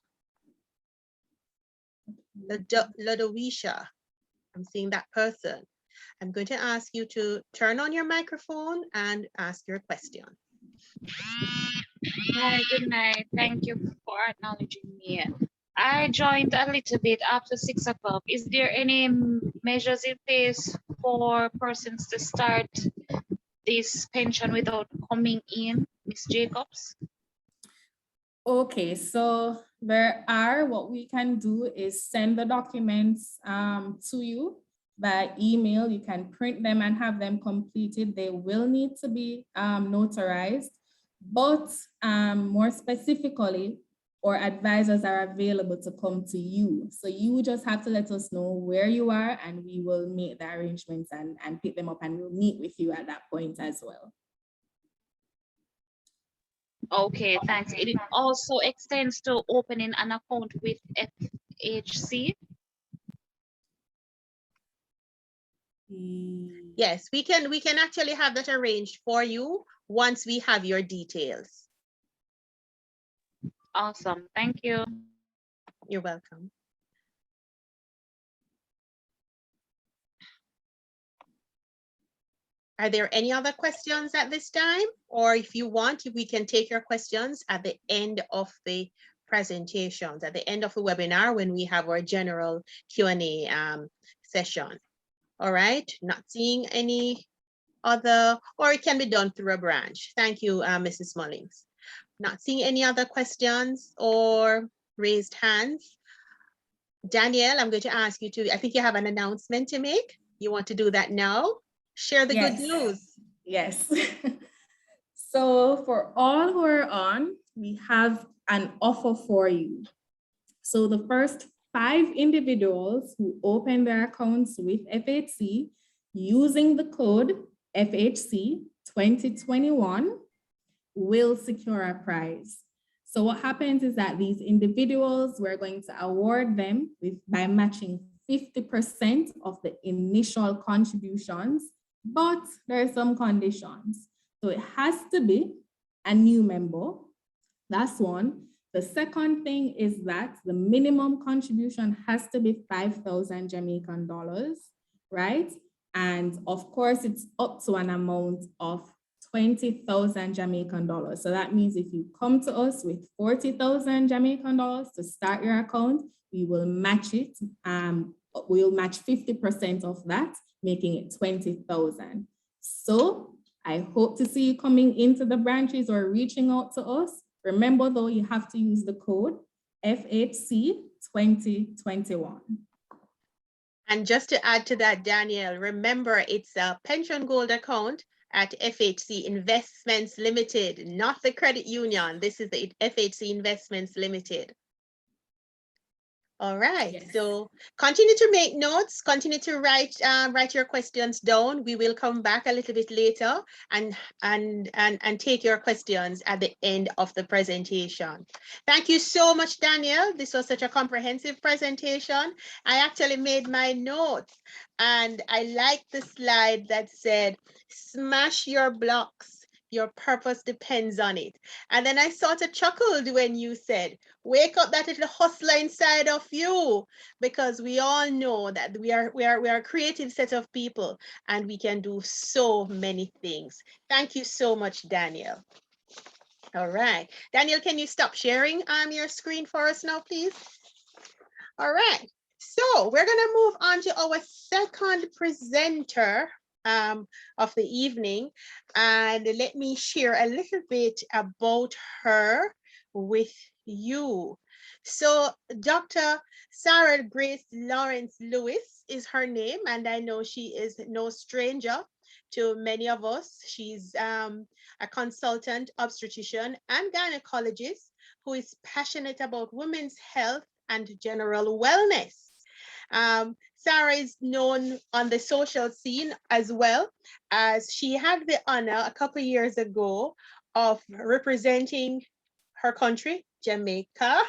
[SPEAKER 1] Lodowisha. I'm seeing that person. I'm going to ask you to turn on your microphone and ask your question.
[SPEAKER 6] Hi, good night. Thank you for acknowledging me. I joined a little bit after 6 o'clock. Is there any measures in place for persons to start this pension without coming in, Ms. Jacobs?
[SPEAKER 5] Okay, so there are, what we can do is send the documents to you by email. You can print them and have them completed. They will need to be notarized, but more specifically, our advisors are available to come to you. So you just have to let us know where you are and we will make the arrangements and pick them up, and we'll meet with you at that point as well.
[SPEAKER 6] Okay, thanks. It also extends to opening an account with FHC.
[SPEAKER 1] Yes, we can actually have that arranged for you once we have your details.
[SPEAKER 6] Awesome, thank you.
[SPEAKER 1] You're welcome. Are there any other questions at this time? Or if you want, we can take your questions at the end of the presentations, at the end of the webinar when we have our general Q&A session. All right, not seeing any other, or it can be done through a branch. Thank you, Mrs. Mullings. Not seeing any other questions or raised hands. Danielle, I'm going to ask you to, I think you have an announcement to make. You want to do that now? Share the good news.
[SPEAKER 5] Yes. So for all who are on, we have an offer for you. So the first 5 individuals who open their accounts with FHC using the code FHC 2021 will secure a prize. So what happens is that these individuals, we're going to award them by matching 50% of the initial contributions, but there are some conditions. So it has to be a new member. That's one. The second thing is that the minimum contribution has to be 5,000 Jamaican dollars, right? And of course, it's up to an amount of 20,000 Jamaican dollars. So that means if you come to us with 40,000 Jamaican dollars to start your account, we will match it. We'll match 50% of that, making it 20,000. So I hope to see you coming into the branches or reaching out to us. Remember though, you have to use the code FHC 2021.
[SPEAKER 1] And just to add to that, Daniel, remember it's a pension gold account at FHC Investments Limited, not the credit union. This is the FHC Investments Limited. All right,
[SPEAKER 5] Yes.
[SPEAKER 1] so continue to make notes, continue to write your questions down. We will come back a little bit later and take your questions at the end of the presentation. Thank you so much, Daniel. This was such a comprehensive presentation. I actually made my notes and I like the slide that said, smash your blocks. Your purpose depends on it. And then I sort of chuckled when you said, wake up that little hustler inside of you, because we all know that we are a creative set of people and we can do so many things. Thank you so much, Daniel. All right. Daniel, can you stop sharing your screen for us now, please? All right. So we're going to move on to our second presenter of the evening, and let me share a little bit about her with you. So Dr. Sarah Grace Lawrence Lewis is her name, and I know she is no stranger to many of us. She's a consultant obstetrician and gynecologist who is passionate about women's health and general wellness. Sarah is known on the social scene as well, as she had the honor a couple of years ago of representing her country, Jamaica,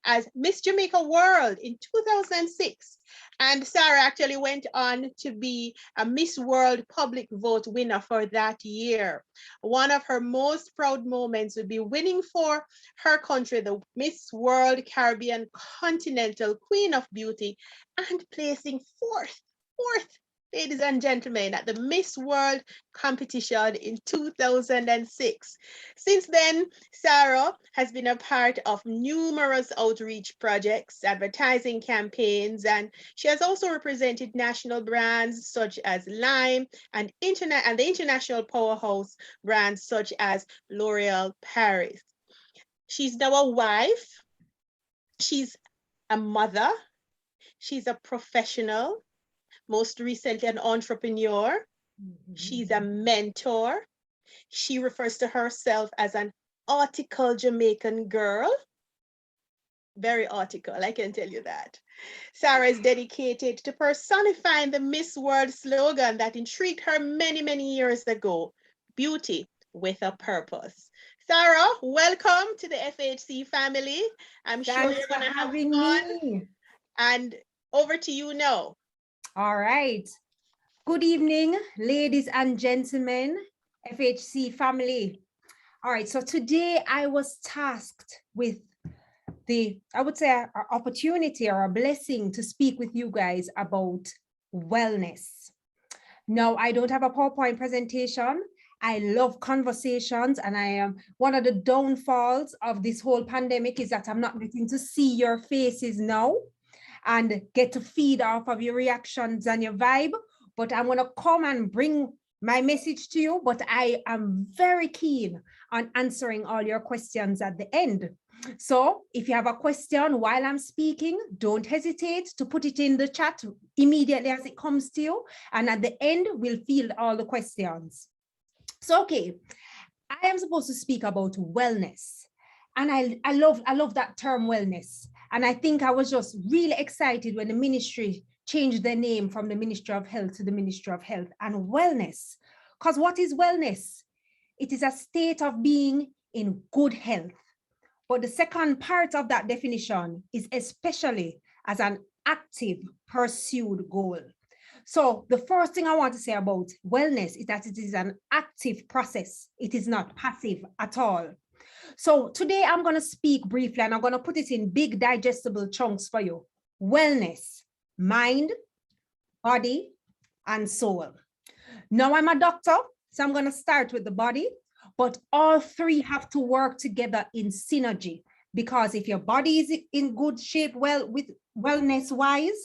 [SPEAKER 1] as Miss Jamaica World in 2006. And Sarah actually went on to be a Miss World public vote winner for that year. One of her most proud moments would be winning for her country the Miss World Caribbean Continental Queen of Beauty and placing fourth, ladies and gentlemen, at the Miss World competition in 2006. Since then, Sarah has been a part of numerous outreach projects, advertising campaigns, and she has also represented national brands such as Lime and the international powerhouse brands such as L'Oreal Paris. She's now a wife, she's a mother, she's a professional, most recently an entrepreneur. She's a mentor. She refers to herself as an article Jamaican girl. Very article, I can tell you that. Sarah is dedicated to personifying the Miss World slogan that intrigued her many, many years ago, beauty with a purpose. Sarah, welcome to the FHC family. I'm sure
[SPEAKER 7] Thanks
[SPEAKER 1] you're
[SPEAKER 7] for
[SPEAKER 1] going to have
[SPEAKER 7] having
[SPEAKER 1] fun.
[SPEAKER 7] me.
[SPEAKER 1] And over to you now.
[SPEAKER 7] All right. Good evening, ladies and gentlemen, FHC family. All right, so today I was tasked with I would say, an opportunity or a blessing to speak with you guys about wellness. Now, I don't have a PowerPoint presentation. I love conversations, and I am one of the downfalls of this whole pandemic is that I'm not getting to see your faces now and get to feed off of your reactions and your vibe, but I'm gonna come and bring my message to you, but I am very keen on answering all your questions at the end. So if you have a question while I'm speaking, don't hesitate to put it in the chat immediately as it comes to you. And at the end, we'll field all the questions. So, okay, I am supposed to speak about wellness. And I love that term wellness. And I think I was just really excited when the ministry changed their name from the Ministry of Health to the Ministry of Health and Wellness. Because what is wellness? It is a state of being in good health. But the second part of that definition is especially as an active pursued goal. So the first thing I want to say about wellness is that it is an active process. It is not passive at all. So today I'm going to speak briefly and I'm going to put it in big digestible chunks for you. Wellness, mind, body, and soul. Now I'm a doctor, so I'm going to start with the body, but all three have to work together in synergy, because if your body is in good shape, well, with wellness wise,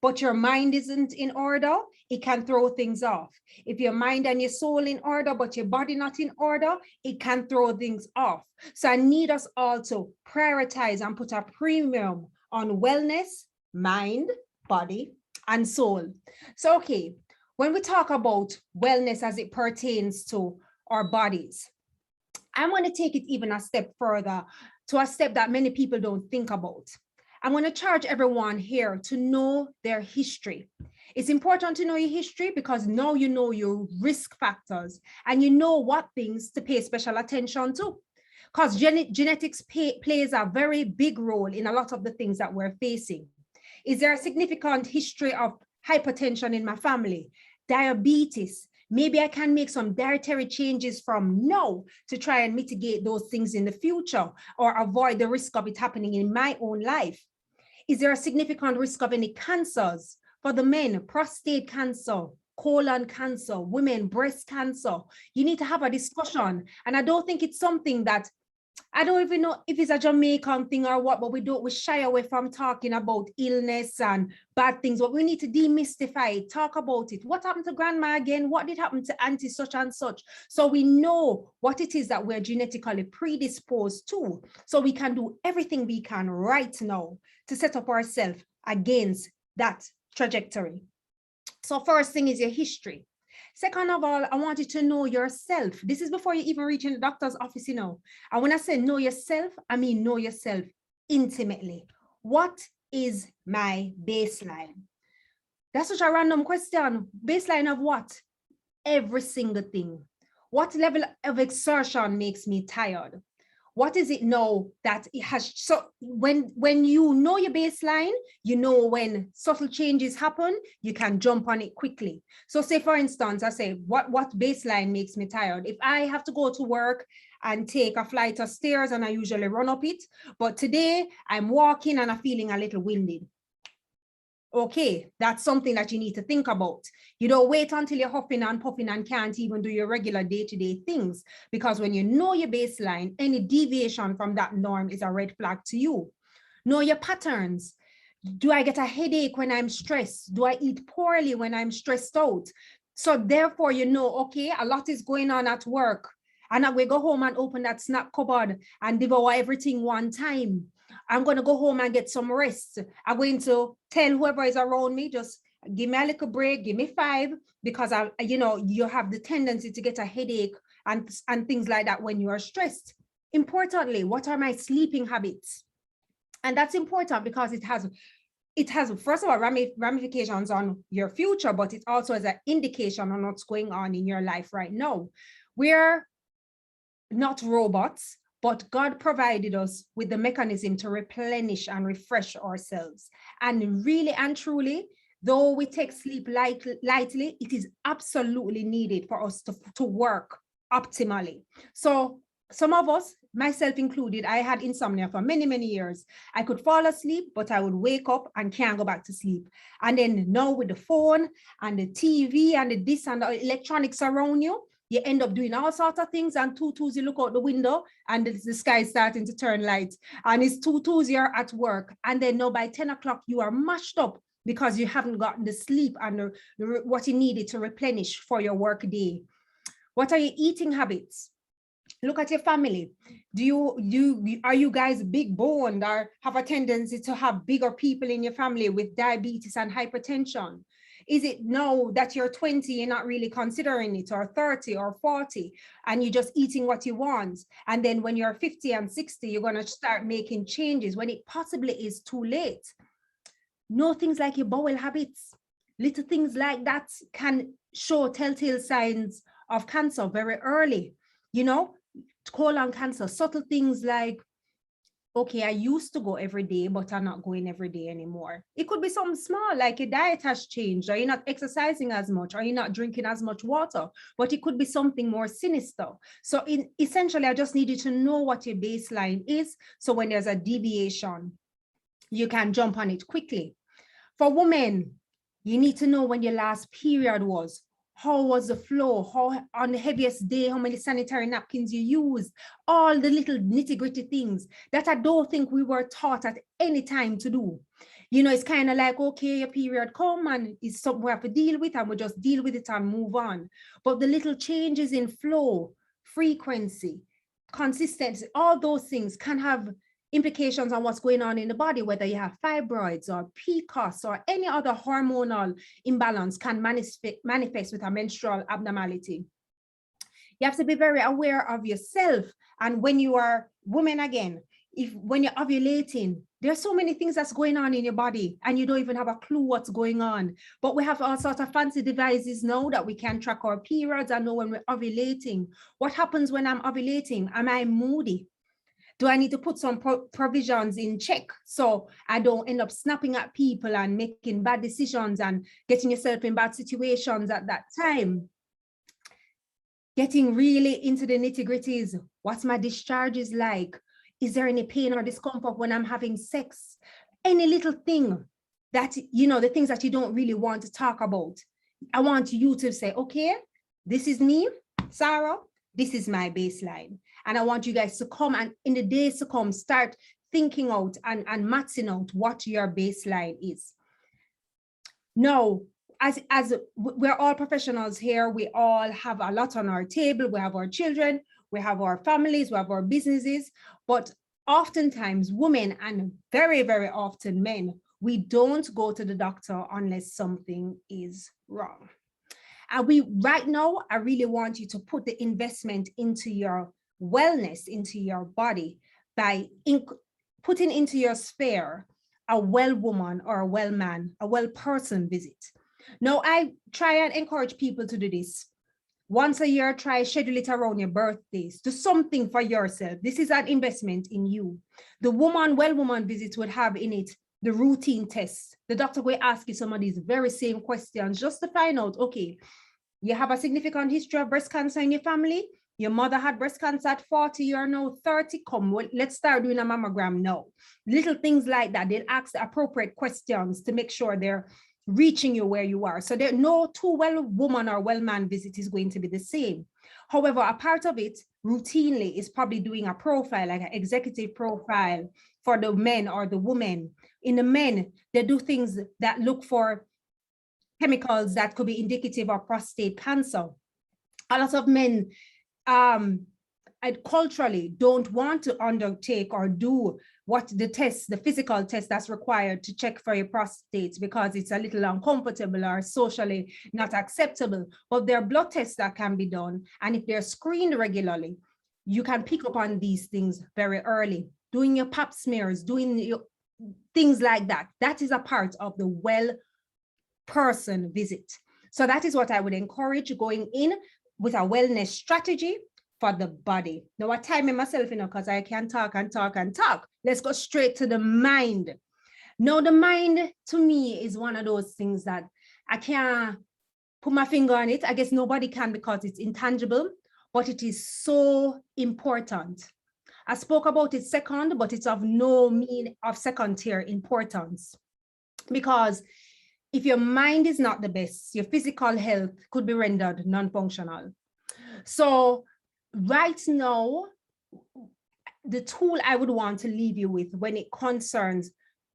[SPEAKER 7] but your mind isn't in order, it can throw things off. If your mind and your soul in order, but your body not in order, it can throw things off. So I need us all to prioritize and put a premium on wellness, mind, body, and soul. So, okay, when we talk about wellness as it pertains to our bodies, I'm going to take it even a step further, to a step that many people don't think about. I'm going to charge everyone here to know their history. It's important to know your history because now you know your risk factors and you know what things to pay special attention to. Because genetics plays a very big role in a lot of the things that we're facing. Is there a significant history of hypertension in my family? Diabetes? Maybe I can make some dietary changes from now to try and mitigate those things in the future or avoid the risk of it happening in my own life. Is there a significant risk of any cancers? For the men, prostate cancer, colon cancer, women, breast cancer. You need to have a discussion. And I don't think it's something that, I don't even know if it's a Jamaican thing or what, but we shy away from talking about illness and bad things, but we need to demystify it, talk about it. What happened to grandma again? What did happen to auntie such and such? So we know what it is that we're genetically predisposed to. So we can do everything we can right now to set up ourselves against that trajectory. So first thing is your history. Second of all, I want you to know yourself. This is before you even reach in the doctor's office, you know. And when I say know yourself, I mean know yourself intimately. What is my baseline? That's such a random question. Baseline of what? Every single thing. What level of exertion makes me tired? What is it now that it has? So when you know your baseline, you know when subtle changes happen, you can jump on it quickly. So say, for instance, I say, what baseline makes me tired? If I have to go to work and take a flight of stairs, and I usually run up it, but today I'm walking and I'm feeling a little winded. Okay, that's something that you need to think about. You don't wait until you're huffing and puffing and can't even do your regular day-to-day things, because when you know your baseline, any deviation from that norm is a red flag to you. Know your patterns. Do I get a headache when I'm stressed? Do I eat poorly when I'm stressed out? So therefore, you know, okay, a lot is going on at work. And I will go home and open that snack cupboard and devour everything one time. I'm going to go home and get some rest. I'm going to tell whoever is around me, just give me a little break, give me 5, because you have the tendency to get a headache and things like that when you are stressed. Importantly, what are my sleeping habits? And that's important because it has first of all ramifications on your future, but it also has an indication on what's going on in your life right now. We're not robots, but God provided us with the mechanism to replenish and refresh ourselves. And really and truly, though we take sleep lightly, it is absolutely needed for us to work optimally. So some of us, myself included, I had insomnia for many, many years. I could fall asleep, but I would wake up and can't go back to sleep. And then now with the phone and the TV and this and the electronics around you, you end up doing all sorts of things, and 2:00 you look out the window and the sky is starting to turn light, and it's 2:00 you're at work, and then now by 10 o'clock you are mashed up because you haven't gotten the sleep and what you needed to replenish for your work day. What are your eating habits? Look at your family. Are you guys big boned or have a tendency to have bigger people in your family with diabetes and hypertension? Is it now that you're 20, you're not really considering it, or 30 or 40, and you're just eating what you want? And then when you're 50 and 60, you're going to start making changes when it possibly is too late. Know things like your bowel habits, little things like that can show telltale signs of cancer very early. You know, colon cancer, subtle things like, okay, I used to go every day, but I'm not going every day anymore. It could be something small, like your diet has changed, or you're not exercising as much, or you're not drinking as much water, but it could be something more sinister. So essentially, I just need you to know what your baseline is. So when there's a deviation, you can jump on it quickly. For women, you need to know when your last period was. How was the flow? How on the heaviest day, how many sanitary napkins you used? All the little nitty-gritty things that I don't think we were taught at any time to do. You know, it's kind of like, okay, your period come and it's something we have to deal with, and we just deal with it and move on. But the little changes in flow, frequency, consistency, all those things can have implications on what's going on in the body, whether you have fibroids or PCOS or any other hormonal imbalance can manifest with a menstrual abnormality. You have to be very aware of yourself. And when you are women again, when you're ovulating, there's so many things that's going on in your body and you don't even have a clue what's going on. But we have all sorts of fancy devices now that we can track our periods and know when we're ovulating. What happens when I'm ovulating? Am I moody? Do I need to put some provisions in check so I don't end up snapping at people and making bad decisions and getting yourself in bad situations at that time? Getting really into the nitty-gritties. What's my discharges like? Is there any pain or discomfort when I'm having sex? Any little thing that, you know, the things that you don't really want to talk about. I want you to say, okay, this is me, Sarah, this is my baseline. And I want you guys to come and in the days to come, start thinking out and mathing out what your baseline is. Now, as we're all professionals here, we all have a lot on our table. We have our children, we have our families, we have our businesses, but oftentimes women, and very, very often men, we don't go to the doctor unless something is wrong. And right now, I really want you to put the investment into your wellness, into your body, by putting into your sphere a well woman or a well man, a well person visit. Now, I try and encourage people to do this. Once a year, try schedule it around your birthdays. Do something for yourself. This is an investment in you. The well woman visit would have in it the routine tests. The doctor will ask you some of these very same questions just to find out, okay, you have a significant history of breast cancer in your family. Your mother had breast cancer at 40, you're now 30. Come, let's start doing a mammogram now. Little things like that. They'll ask the appropriate questions to make sure they're reaching you where you are. So there no two well woman or well man visit is going to be the same. However, a part of it routinely is probably doing a profile, like an executive profile for the men or the women. In the men, they do things that look for chemicals that could be indicative of prostate cancer. A lot of men culturally don't want to undertake or do what the physical test that's required to check for your prostate because it's a little uncomfortable or socially not acceptable. But there are blood tests that can be done. And if they're screened regularly, you can pick up on these things very early. Doing your pap smears, doing your things like that. That is a part of the well person visit. So that is what I would encourage, going in with a wellness strategy for the body. Now I time myself, because I can talk and talk and talk. Let's go straight to the mind. Now the mind to me is one of those things that I can't put my finger on it. I guess nobody can because it's intangible, but it is so important. I spoke about it second, but it's of no mean of second tier importance, because if your mind is not the best, your physical health could be rendered non-functional. So right now, the tool I would want to leave you with when it concerns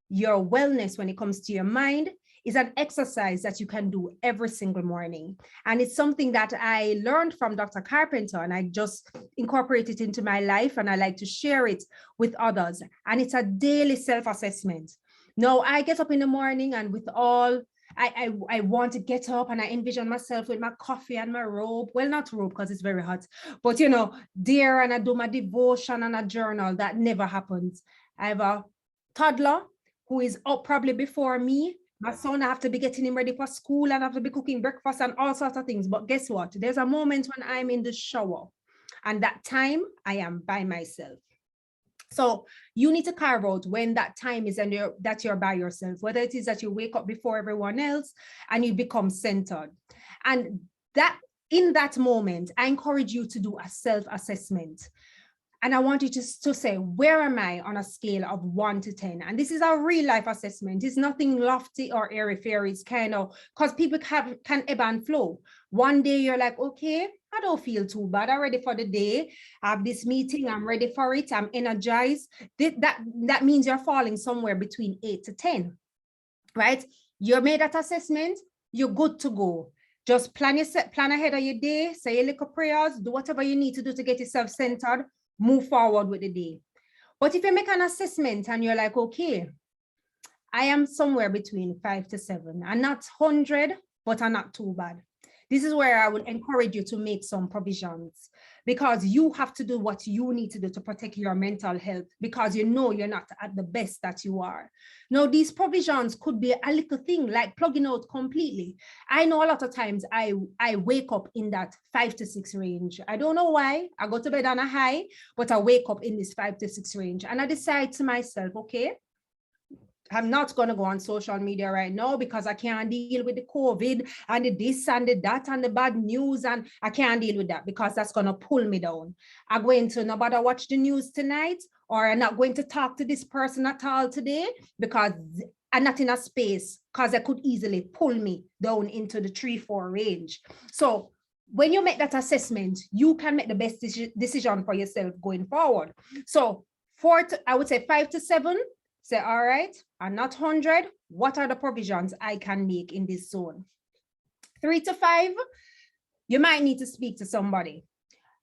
[SPEAKER 7] your wellness, when it comes to your mind, is an exercise that you can do every single morning. And it's something that I learned from Dr. Carpenter, and I just incorporate it into my life, and I like to share it with others. And it's a daily self-assessment. Now, I get up in the morning, and with all I want to get up and I envision myself with my coffee and my robe. Well, not robe because it's very hot, but you know, there, and I do my devotion and a journal. That never happens. I have a toddler who is up probably before me. My son, I have to be getting him ready for school and I have to be cooking breakfast and all sorts of things. But guess what? There's a moment when I'm in the shower and that time I am by myself. So you need to carve out when that time is and that you're by yourself, whether it is that you wake up before everyone else and you become centered. And that in that moment, I encourage you to do a self-assessment. And I want you to say, where am I on a scale of 1 to 10? And this is a real life assessment. It's nothing lofty or airy-fairy. It's kind of, because people can ebb and flow. One day you're like, okay, I don't feel too bad. I'm ready for the day. I have this meeting. I'm ready for it. I'm energized. That means you're falling somewhere between 8 to 10, right? You made that assessment. You're good to go. Just plan ahead of your day. Say your little prayers. Do whatever you need to do to get yourself centered. Move forward with the day. But if you make an assessment and you're like, okay, I am somewhere between 5 to 7. I'm not 100, but I'm not too bad. This is where I would encourage you to make some provisions, because you have to do what you need to do to protect your mental health, because you know you're not at the best that you are. Now, these provisions could be a little thing like plugging out completely. I know a lot of times I wake up in that 5 to 6 range. I don't know why. I go to bed on a high, but I wake up in this 5 to 6 range. And I decide to myself, okay, I'm not going to go on social media right now because I can't deal with the COVID and the this and the that and the bad news. And I can't deal with that because that's going to pull me down. I'm going to not bother watch the news tonight, or I'm not going to talk to this person at all today because I'm not in a space, because it could easily pull me down into the 3-4 range. So when you make that assessment, you can make the best decision for yourself going forward. So I would say 5 to 7. Say, all right, I'm not 100. What are the provisions I can make in this zone? 3 to 5, you might need to speak to somebody.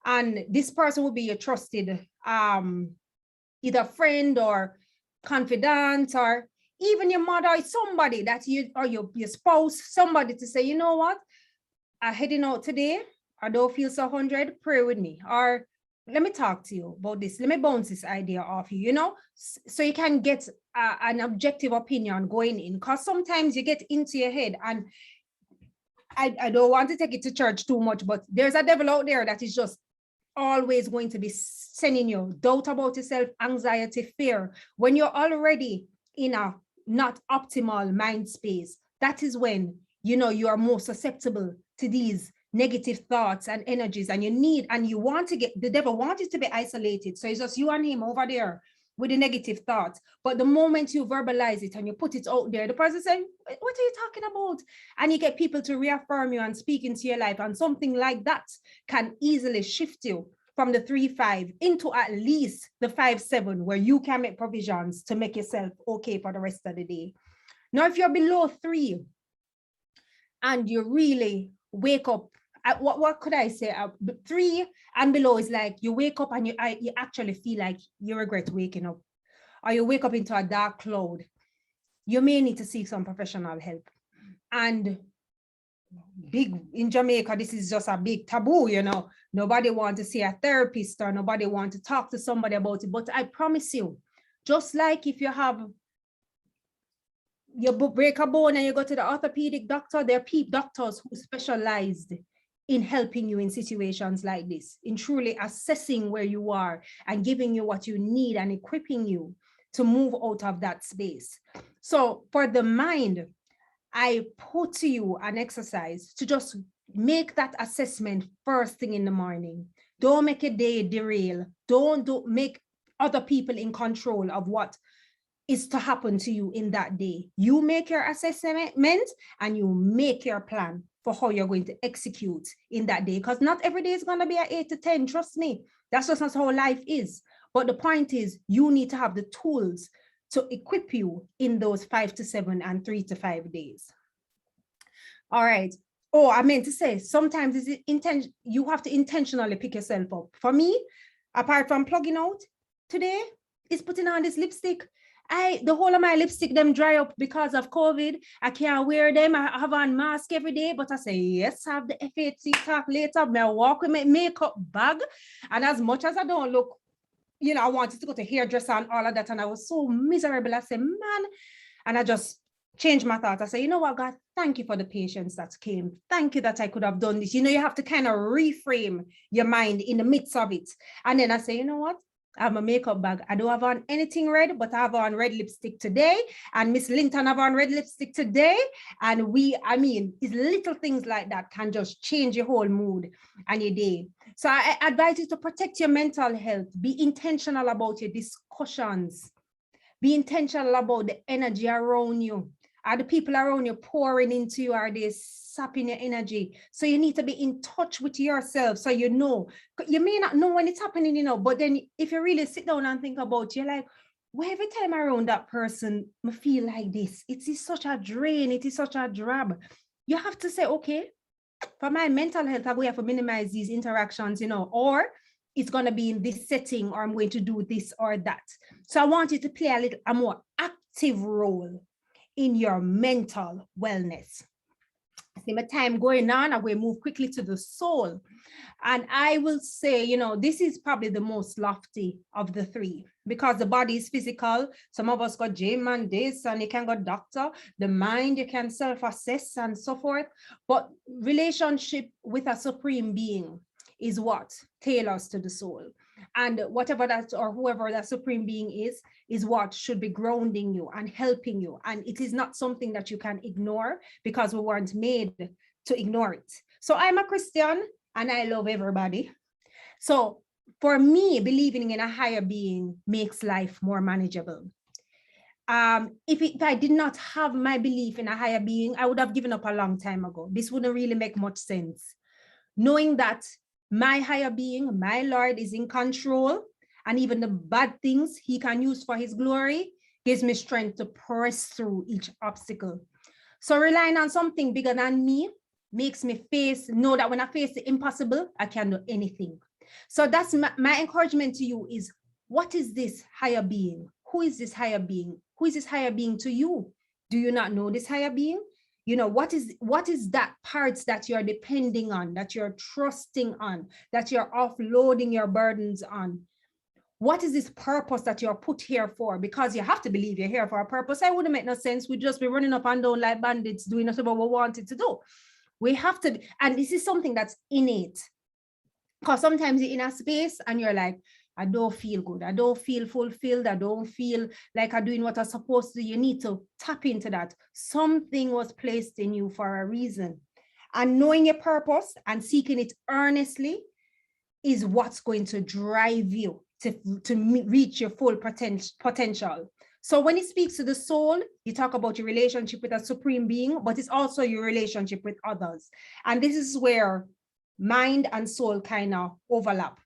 [SPEAKER 7] And this person will be your trusted either friend or confidant, or even your mother, or somebody that your spouse, somebody to say, you know what, I'm heading out today. I don't feel so 100. Pray with me. Or let me talk to you about this. Let me bounce this idea off you, so you can get an objective opinion going in. Because sometimes you get into your head, and I don't want to take it to church too much, but there's a devil out there that is just always going to be sending you doubt about yourself, anxiety, fear. When you're already in a not optimal mind space, that is when, you are more susceptible to these negative thoughts and energies, and you want to the devil wants you to be isolated. So it's just you and him over there with the negative thoughts. But the moment you verbalize it and you put it out there, the person says, what are you talking about? And you get people to reaffirm you and speak into your life. And something like that can easily shift you from the 3-5 into at least the 5-7, where you can make provisions to make yourself okay for the rest of the day. Now, if you're below 3 and you really wake up, what could I say? 3 and below is like you wake up and you actually feel like you regret waking up, or you wake up into a dark cloud. You may need to seek some professional help. And in Jamaica, this is just a big taboo, Nobody wants to see a therapist, or nobody wants to talk to somebody about it. But I promise you, just like if you break a bone and you go to the orthopedic doctor, there are doctors who specialized in helping you in situations like this, in truly assessing where you are and giving you what you need and equipping you to move out of that space. So for the mind, I put to you an exercise to just make that assessment first thing in the morning. Don't make a day derail. Don't make other people in control of what is to happen to you in that day. You make your assessment and you make your plan for how you're going to execute in that day. Because not every day is going to be at 8 to 10. Trust me. That's just not how life is. But the point is, you need to have the tools to equip you in those 5 to 7 and 3 to 5 days. All right. Oh, I meant to say, sometimes you have to intentionally pick yourself up. For me, apart from plugging out, today is putting on this lipstick. The whole of my lipstick them dry up because of COVID. I can't wear them. I have on mask every day, but I say, yes, I have the FHC talk later. I walk with my makeup bag. And as much as I don't look, you know, I wanted to go to hairdresser and all of that. And I was so miserable. I said, man, and I just changed my thought. I said, you know what, God, thank you for the patience that came. Thank you that I could have done this. You know, you have to kind of reframe your mind in the midst of it. And then I say, you know what? I have a makeup bag. I don't have on anything red, but I have on red lipstick today. And Miss Linton have on red lipstick today. And it's little things like that can just change your whole mood and your day. So I advise you to protect your mental health. Be intentional about your discussions. Be intentional about the energy around you. Are the people around you pouring into you? Are they sapping your energy? So you need to be in touch with yourself so you know. You may not know when it's happening, you know, but then if you really sit down and think about it, you're like, well, every time around that person, I feel like this. It is such a drain. It is such a drab. You have to say, okay, for my mental health, I'm going to have to minimize these interactions, you know, or it's going to be in this setting, or I'm going to do this or that. So I want you to play a more active role in your mental wellness. I see my time going on. I'm going to move quickly to the soul. And I will say, you know, this is probably the most lofty of the three because the body is physical. Some of us got gym and this, and you can go doctor. The mind, you can self-assess and so forth. But relationship with a supreme being is what tailors to the soul. And whatever that or whoever that supreme being is what should be grounding you and helping you. And it is not something that you can ignore because we weren't made to ignore it. So I'm a Christian and I love everybody. So for me, believing in a higher being makes life more manageable. If I did not have my belief in a higher being, I would have given up a long time ago. This wouldn't really make much sense. Knowing that my higher being, my Lord, is in control, and even the bad things he can use for his glory gives me strength to press through each obstacle. So relying on something bigger than me makes me know that when I face the impossible, I can do anything. So that's my encouragement to you is, what is this higher being? Who is this higher being? Who is this higher being to you? Do you not know this higher being? You know, what is that parts that you're depending on, that you're trusting on, that you're offloading your burdens on? What is this purpose that you're put here for? Because you have to believe you're here for a purpose. It wouldn't make no sense. We'd just be running up and down like bandits doing whatever we wanted to do. We have to, and this is something that's innate. Because sometimes you're in a space and you're like, I don't feel good. I don't feel fulfilled. I don't feel like I'm doing what I'm supposed to. You need to tap into that. Something was placed in you for a reason. And knowing your purpose and seeking it earnestly is what's going to drive you to reach your full potential. So when it speaks to the soul, you talk about your relationship with a supreme being, but it's also your relationship with others. And this is where mind and soul kind of overlap.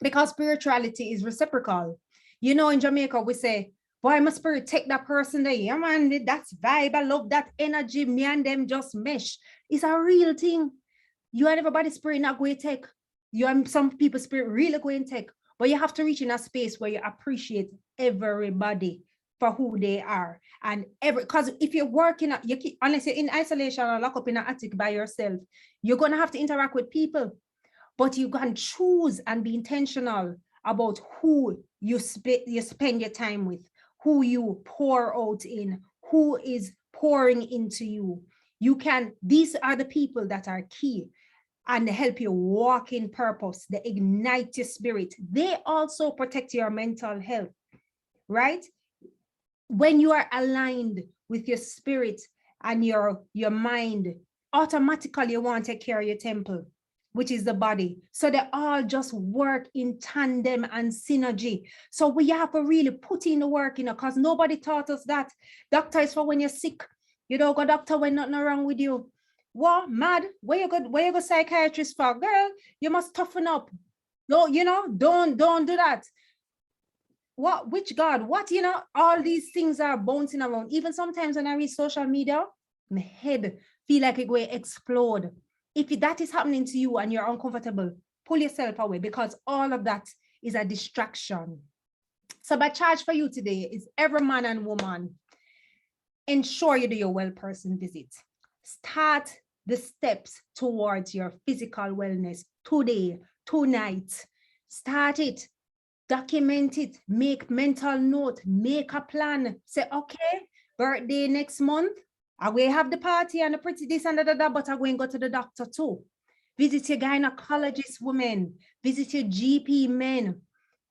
[SPEAKER 7] Because spirituality is reciprocal. You know, in Jamaica, we say, boy, my spirit take that person there. Yeah, man, that's vibe. I love that energy. Me and them just mesh. It's a real thing. You and everybody's spirit not going to take. You and some people's spirit really going to take. But you have to reach in a space where you appreciate everybody for who they are. And because if you're working, unless you're in isolation or locked up in an attic by yourself, you're going to have to interact with people. But you can choose and be intentional about who you spend your time with, who you pour out in, who is pouring into you. These are the people that are key and help you walk in purpose. They ignite your spirit. They also protect your mental health, right? When you are aligned with your spirit and your mind, automatically you want to take care of your temple, which is the body. So they all just work in tandem and synergy. So we have to really put in the work, because nobody taught us that. Doctor is for when you're sick. You don't go doctor when nothing wrong with you. What, mad? Where you go psychiatrist for? Girl, you must toughen up. No, don't do that. What, which God? What, all these things are bouncing around. Even sometimes when I read social media, my head feel like it will explode. If that is happening to you and you're uncomfortable, pull yourself away, because all of that is a distraction. So my charge for you today is every man and woman, ensure you do your well-person visit. Start the steps towards your physical wellness today, tonight. Start it, document it, make mental note, make a plan. Say, okay, birthday next month, I will have the party and the pretty this and that, but I'm going to go to the doctor too. Visit your gynecologist women, visit your GP men,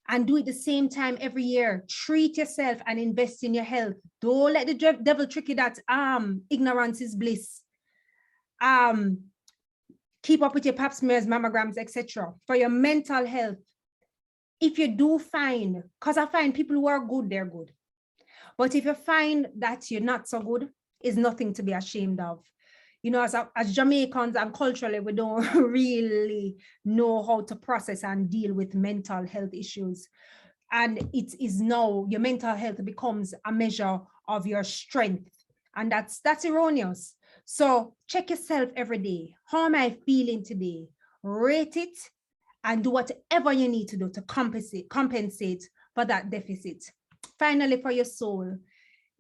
[SPEAKER 7] and do it the same time every year. Treat yourself and invest in your health. Don't let the devil trick you that ignorance is bliss. Keep up with your pap smears, mammograms, etc. For your mental health, if you do find, because I find people who are good, they're good. But if you find that you're not so good, it's nothing to be ashamed of. You know, as Jamaicans and culturally, we don't really know how to process and deal with mental health issues. And it is now your mental health becomes a measure of your strength. And that's erroneous. So check yourself every day. How am I feeling today? Rate it and do whatever you need to do to compensate for that deficit. Finally, for your soul,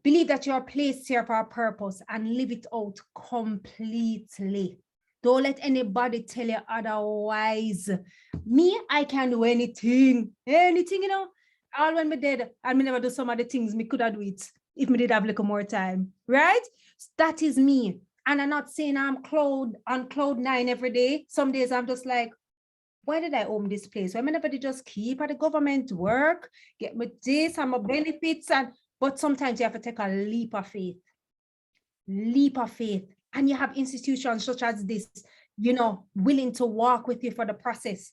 [SPEAKER 7] believe that you are placed here for a purpose and live it out completely. Don't let anybody tell you otherwise. Me, I can do anything, you know. All when me dead, and me never do some of the things me could have do it if me did have a little more time, right? That is me. And I'm not saying I'm on cloud 9 every day. Some days I'm just like, why did I own this place? Why did I just keep at the government work, get me this and my benefits? But sometimes you have to take a leap of faith. And you have institutions such as this, you know, willing to walk with you for the process.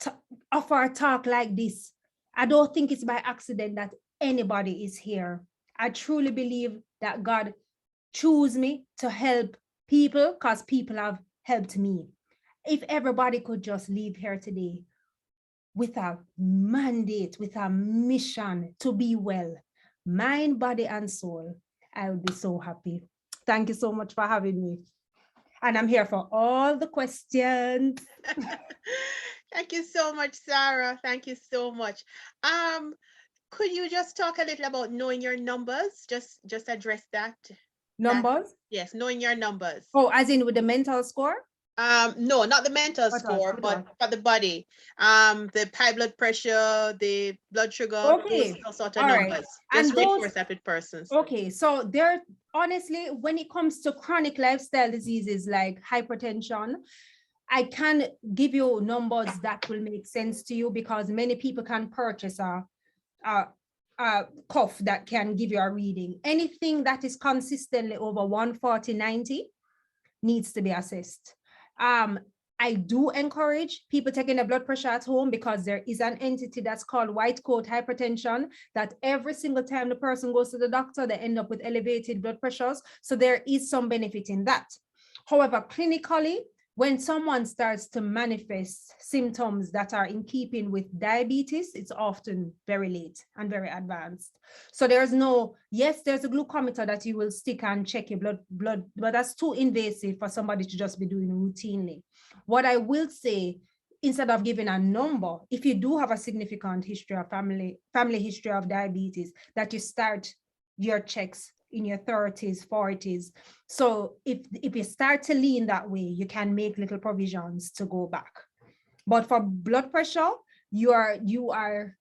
[SPEAKER 7] To offer a talk like this, I don't think it's by accident that anybody is here. I truly believe that God chose me to help people because people have helped me. If everybody could just leave here today with a mandate, with a mission to be well, mind, body, and soul, I would be so happy. Thank you so much for having me. And I'm here for all the questions.
[SPEAKER 1] Thank you so much, Sarah. Thank you so much. Could you just talk a little about knowing your numbers? Just address that.
[SPEAKER 7] Numbers?
[SPEAKER 1] Yes, knowing your numbers.
[SPEAKER 7] Oh, as in with the mental score?
[SPEAKER 1] No, not the mental score, but for the body. The high blood pressure, the blood sugar,
[SPEAKER 7] okay,
[SPEAKER 1] those sort of
[SPEAKER 7] all
[SPEAKER 1] numbers.
[SPEAKER 7] right.
[SPEAKER 1] Just
[SPEAKER 7] And
[SPEAKER 1] reinforce that with persons.
[SPEAKER 7] Okay, so there, honestly, when it comes to chronic lifestyle diseases like hypertension, I can give you numbers that will make sense to you because many people can purchase a cuff that can give you a reading. Anything that is consistently over 140/90 needs to be assessed. I do encourage people taking a blood pressure at home because there is an entity that's called white coat hypertension that every single time the person goes to the doctor, they end up with elevated blood pressures. So there is some benefit in that. However, clinically, when someone starts to manifest symptoms that are in keeping with diabetes, it's often very late and very advanced. So there's there's a glucometer that you will stick and check your blood, but that's too invasive for somebody to just be doing routinely. What I will say, instead of giving a number, if you do have a significant history of family history of diabetes, that you start your checks in your 30s, 40s. So if you start to lean that way, you can make little provisions to go back. But for blood pressure, you are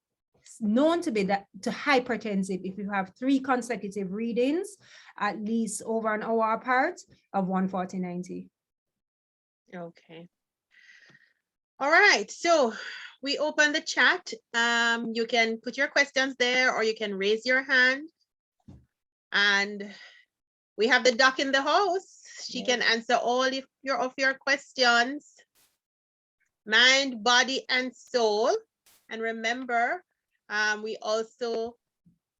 [SPEAKER 7] known to be to hypertensive if you have 3 consecutive readings, at least over an hour apart, of 140/90.
[SPEAKER 1] Okay. All right, so we open the chat. You can put your questions there or you can raise your hand. And we have the doc in the house. She can answer all of your questions. Mind, body, and soul. And remember, we also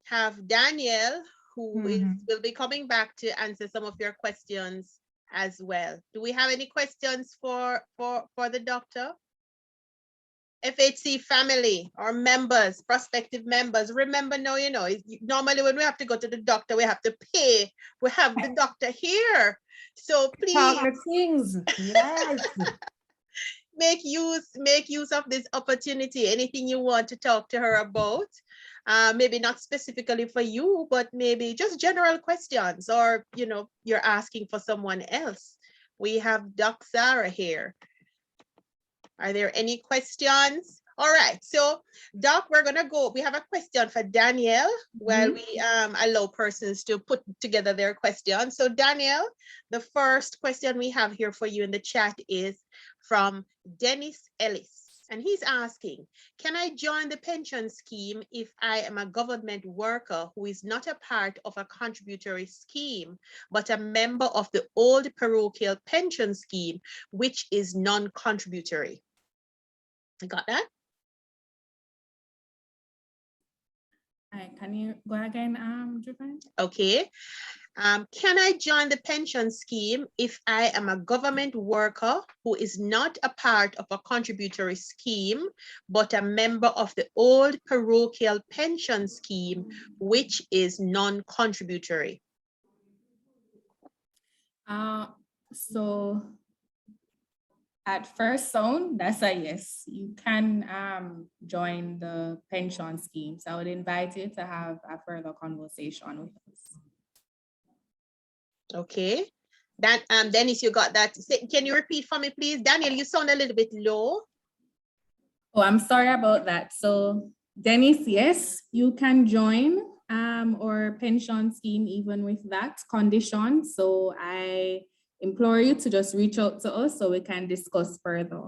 [SPEAKER 1] have Daniel, who will be coming back to answer some of your questions as well. Do we have any questions for the doctor? FHC family or members, prospective members, remember now, you know, normally when we have to go to the doctor, we have to pay. We have the doctor here. So please
[SPEAKER 7] things. Yes.
[SPEAKER 1] make use of this opportunity. Anything you want to talk to her about, maybe not specifically for you, but maybe just general questions, or you're asking for someone else. We have Doc Sarah here. Are there any questions? All right, so Doc, we're gonna go. We have a question for Danielle while we allow persons to put together their questions. So Danielle, the first question we have here for you in the chat is from Dennis Ellis. And he's asking, can I join the pension scheme if I am a government worker who is not a part of a contributory scheme, but a member of the old parochial pension scheme, which is non-contributory? I got that?
[SPEAKER 5] Can you go again, Jovan?
[SPEAKER 1] Okay. Can I join the pension scheme if I am a government worker who is not a part of a contributory scheme, but a member of the old parochial pension scheme, which is non-contributory?
[SPEAKER 5] So at first sound, that's a yes. You can join the pension scheme. So I would invite you to have a further conversation with us.
[SPEAKER 1] Okay. That Dennis, you got that. Can you repeat for me, please? Daniel, you sound a little bit low.
[SPEAKER 5] Oh, I'm sorry about that. So Dennis, yes, you can join our pension scheme even with that condition. So I implore you to just reach out to us so we can discuss further.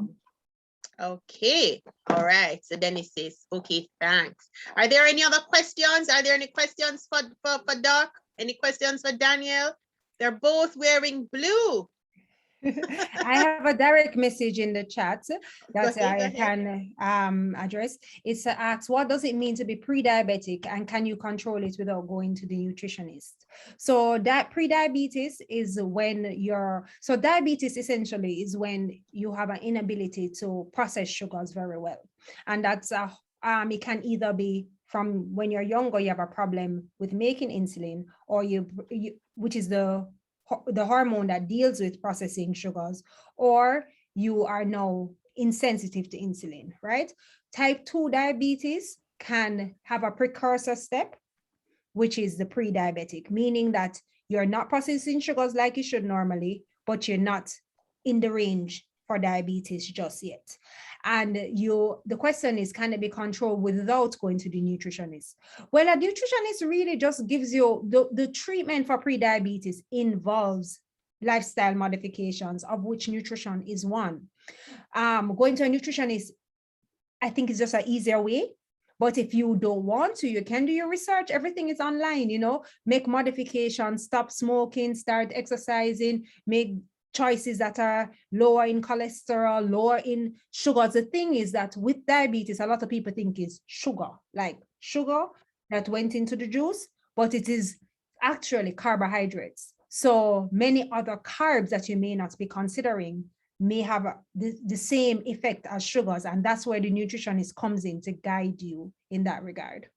[SPEAKER 1] Okay, all right. So Dennis says, okay, thanks. Are there any other questions? Are there any questions for Doc? Any questions for Daniel? They're both wearing blue.
[SPEAKER 7] I have a direct message in the chat that
[SPEAKER 1] Go
[SPEAKER 7] I
[SPEAKER 1] ahead.
[SPEAKER 7] can address. It's asks, what does it mean to be pre-diabetic, and can you control it without going to the nutritionist? So that pre-diabetes is when diabetes essentially is when you have an inability to process sugars very well. And that's it can either be from when you're younger, you have a problem with making insulin, or which is the hormone that deals with processing sugars, or you are now insensitive to insulin, right? Type 2 diabetes can have a precursor step, which is the pre-diabetic, meaning that you're not processing sugars like you should normally, but you're not in the range for diabetes just yet. And the question is, can it be controlled without going to the nutritionist? Well, a nutritionist really just gives you the treatment for pre-diabetes involves lifestyle modifications, of which nutrition is one. Going to a nutritionist, I think, is just an easier way. But if you don't want to, you can do your research. Everything is online, make modifications, stop smoking, start exercising, make choices that are lower in cholesterol, lower in sugars. The thing is that with diabetes, a lot of people think it's sugar, like sugar that went into the juice, but it is actually carbohydrates. So many other carbs that you may not be considering may have the same effect as sugars, and that's where the nutritionist comes in to guide you in that regard.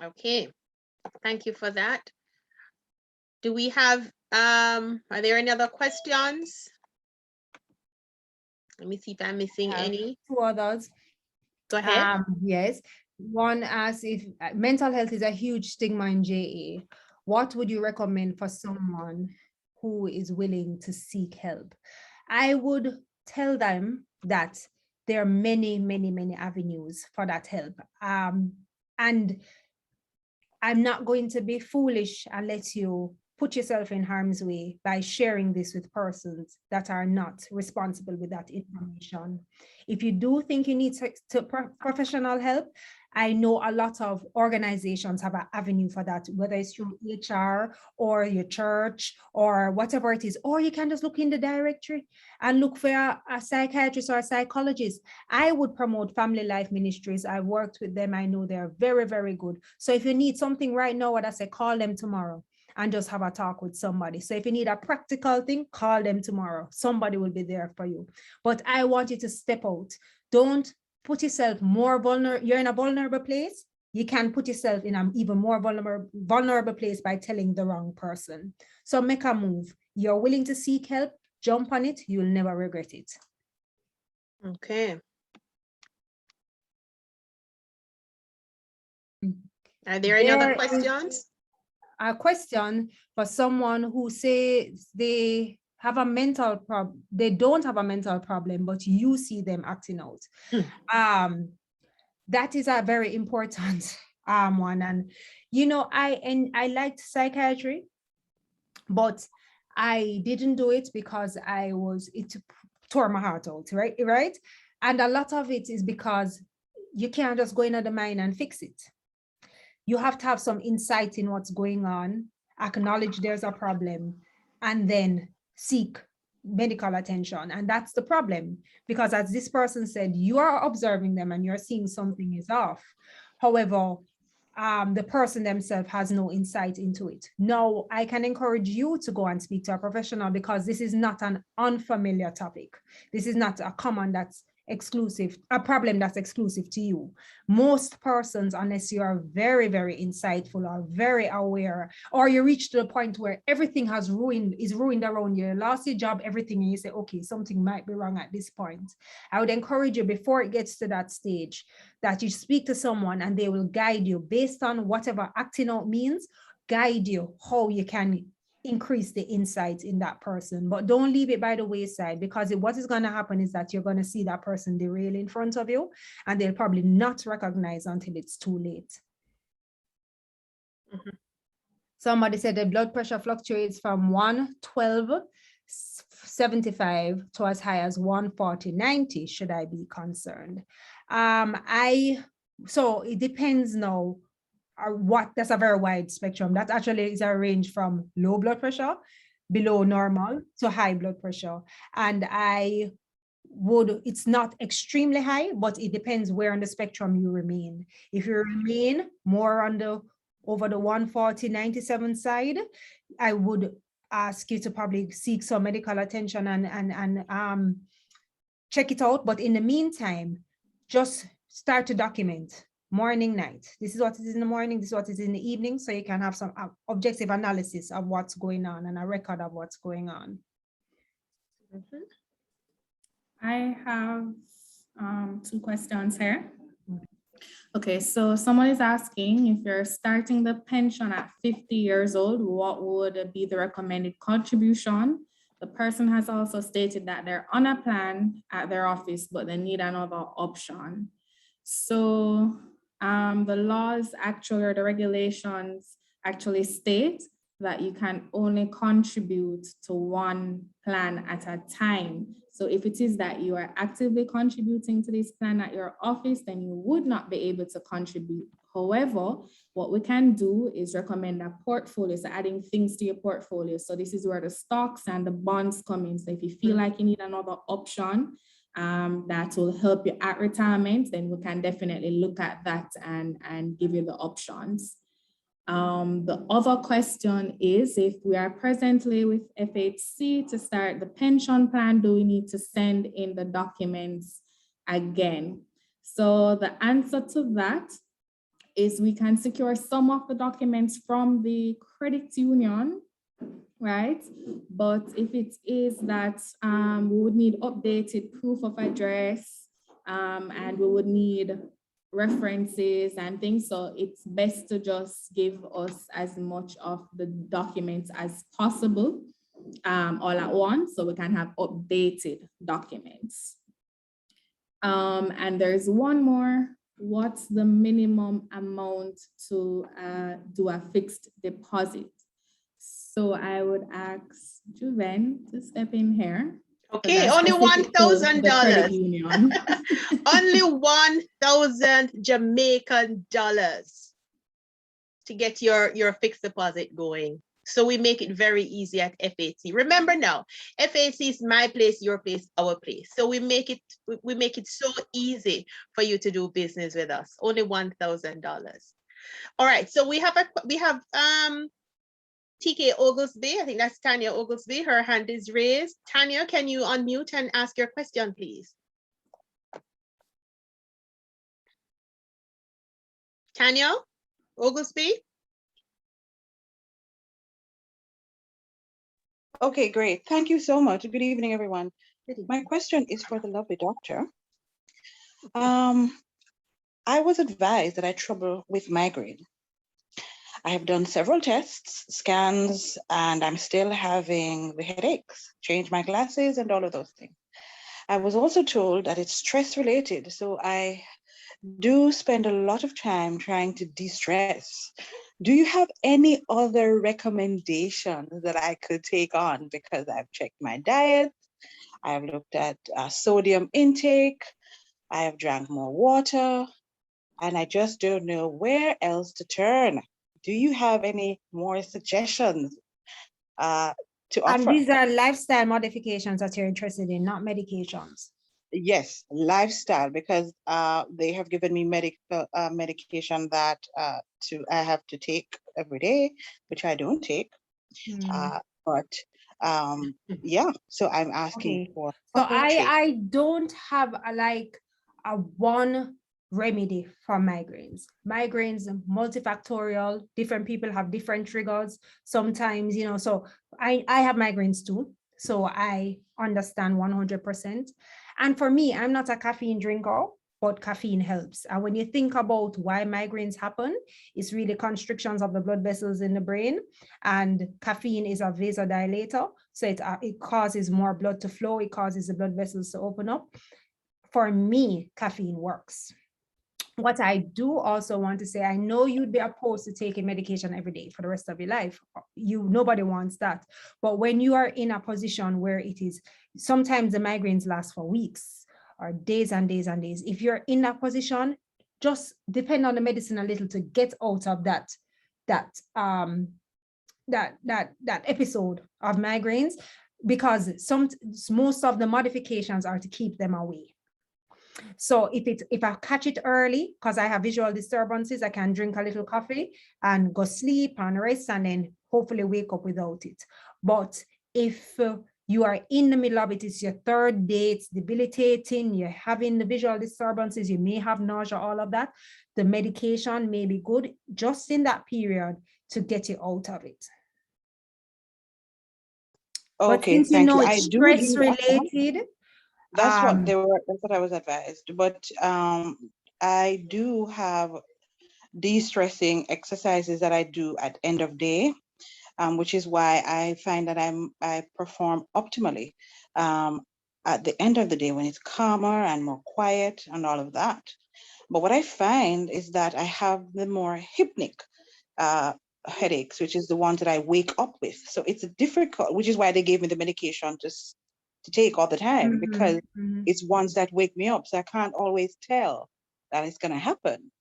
[SPEAKER 1] Okay, thank you for that. Do we have, are there any other questions? Let me see if I'm missing any.
[SPEAKER 7] 2 others.
[SPEAKER 1] Go ahead.
[SPEAKER 7] Yes. One asks if mental health is a huge stigma in JA. What would you recommend for someone who is willing to seek help? I would tell them that there are many, many, many avenues for that help. And I'm not going to be foolish and let you put yourself in harm's way by sharing this with persons that are not responsible with that information. If you do think you need professional help, I know a lot of organizations have an avenue for that, whether it's through HR or your church or whatever it is, or you can just look in the directory and look for a psychiatrist or a psychologist. I would promote Family Life Ministries. I've worked with them. I know they're very, very good. So if you need something right now, what I say, call them tomorrow and just have a talk with somebody. So if you need a practical thing, call them tomorrow. Somebody will be there for you. But I want you to step out. Don't put yourself more vulnerable. You're in a vulnerable place. You can put yourself in an even more vulnerable place by telling the wrong person. So make a move. You're willing to seek help, jump on it. You'll never regret it.
[SPEAKER 1] Okay. Are there any other
[SPEAKER 7] There is
[SPEAKER 1] questions?
[SPEAKER 7] a question for someone who says they have a mental problem, they don't have a mental problem, but you see them acting out. That is a very important one. And you know, I liked psychiatry, but I didn't do it because it tore my heart out, right? And a lot of it is because you can't just go into the mind and fix it. You have to have some insight in what's going on, acknowledge there's a problem, and then seek medical attention. And that's the problem, because as this person said, you are observing them and you're seeing something is off. However, the person themselves has no insight into it. No, I can encourage you to go and speak to a professional, because this is not an unfamiliar topic. This is not a problem that's exclusive to you. Most persons, unless you are very, very insightful or very aware, or you reach to the point where everything is ruined around you, lost your job, everything, and you say, okay, something might be wrong at this point. I would encourage you, before it gets to that stage, that you speak to someone and they will guide you based on whatever acting out means, guide you how you can increase the insight in that person. But don't leave it by the wayside, because what is going to happen is that you're going to see that person derail in front of you, and they'll probably not recognize until it's too late. Somebody said the blood pressure fluctuates from 112/75 to as high as 140/90. Should I be concerned? So it depends now. That's a very wide spectrum. That actually is a range from low blood pressure, below normal, to high blood pressure. And it's not extremely high, but it depends where on the spectrum you remain. If you remain more over the 140/97 side, I would ask you to probably seek some medical attention and check it out. But in the meantime, just start to document morning, night. This is what it is in the morning, this is what it is in the evening, so you can have some objective analysis of what's going on and a record of what's going on.
[SPEAKER 5] I have 2 questions here. Okay, so someone is asking, if you're starting the pension at 50 years old, what would be the recommended contribution? The person has also stated that they're on a plan at their office, but they need another option. So the laws actually, or the regulations actually state that you can only contribute to one plan at a time. So if it is that you are actively contributing to this plan at your office, then you would not be able to contribute. However, what we can do is recommend a portfolio, so adding things to your portfolio. So this is where the stocks and the bonds come in. So if you feel like you need another option that will help you at retirement, then we can definitely look at that and give you the options. The other question is, if we are presently with FHC to start the pension plan, do we need to send in the documents again? So the answer to that is we can secure some of the documents from the credit union, right? But if it is that we would need updated proof of address and we would need references and things, so it's best to just give us as much of the documents as possible all at once, so we can have updated documents. And there's one more. What's the minimum amount to do a fixed deposit? So I would ask Juven to step in here.
[SPEAKER 1] Okay, only $1,000. Only 1,000 Jamaican dollars to get your fixed deposit going. So we make it very easy at FHC. Remember now, FHC is my place, your place, our place. So we make it so easy for you to do business with us. Only $1,000. All right, so we have TK Oglesby. I think that's Tanya Oglesby. Her hand is raised. Tanya, can you unmute and ask your question, please? Tanya Oglesby?
[SPEAKER 8] Okay, great. Thank you so much. Good evening, everyone. My question is for the lovely doctor. I was advised that I had trouble with migraine. I have done several tests, scans, and I'm still having the headaches, changed my glasses and all of those things. I was also told that it's stress related. So I do spend a lot of time trying to de-stress. Do you have any other recommendations that I could take on? Because I've checked my diet, I've looked at sodium intake, I have drank more water, and I just don't know where else to turn. Do you have any more suggestions to
[SPEAKER 7] And
[SPEAKER 8] offer?
[SPEAKER 7] these are lifestyle modifications that you're interested in, not medications.
[SPEAKER 8] Yes, lifestyle, because they have given me medication that I have to take every day, which I don't take. But yeah, so I'm asking
[SPEAKER 7] Okay.
[SPEAKER 8] for
[SPEAKER 7] So
[SPEAKER 8] proper treatment.
[SPEAKER 7] I don't have a one remedy for migraines. Migraines are multifactorial. Different people have different triggers. Sometimes, so I have migraines too. So I understand 100%. And for me, I'm not a caffeine drinker, but caffeine helps. And when you think about why migraines happen, it's really constrictions of the blood vessels in the brain. And caffeine is a vasodilator. So it causes more blood to flow. It causes the blood vessels to open up. For me, caffeine works. What I do also want to say, I know you'd be opposed to taking medication every day for the rest of your life. Nobody wants that. But when you are in a position where it is, sometimes the migraines last for weeks or days and days and days. If you're in that position, just depend on the medicine a little to get out of that episode of migraines, because most of the modifications are to keep them away. So if I catch it early, because I have visual disturbances, I can drink a little coffee and go sleep and rest and then hopefully wake up without it. But if you are in the middle of it, it's your third day, it's debilitating, you're having the visual disturbances, you may have nausea, all of that, the medication may be good just in that period to get you out of it.
[SPEAKER 8] Okay,
[SPEAKER 7] but since
[SPEAKER 8] thank you.
[SPEAKER 7] it's stress related,
[SPEAKER 8] that's what I was advised. But I do have de-stressing exercises that I do at end of day, which is why I find that I perform optimally at the end of the day when it's calmer and more quiet and all of that. But what I find is that I have the more hypnic headaches, which is the ones that I wake up with. So it's difficult, which is why they gave me the medication to take all the time, because it's ones that wake me up. So I can't always tell that it's going to happen,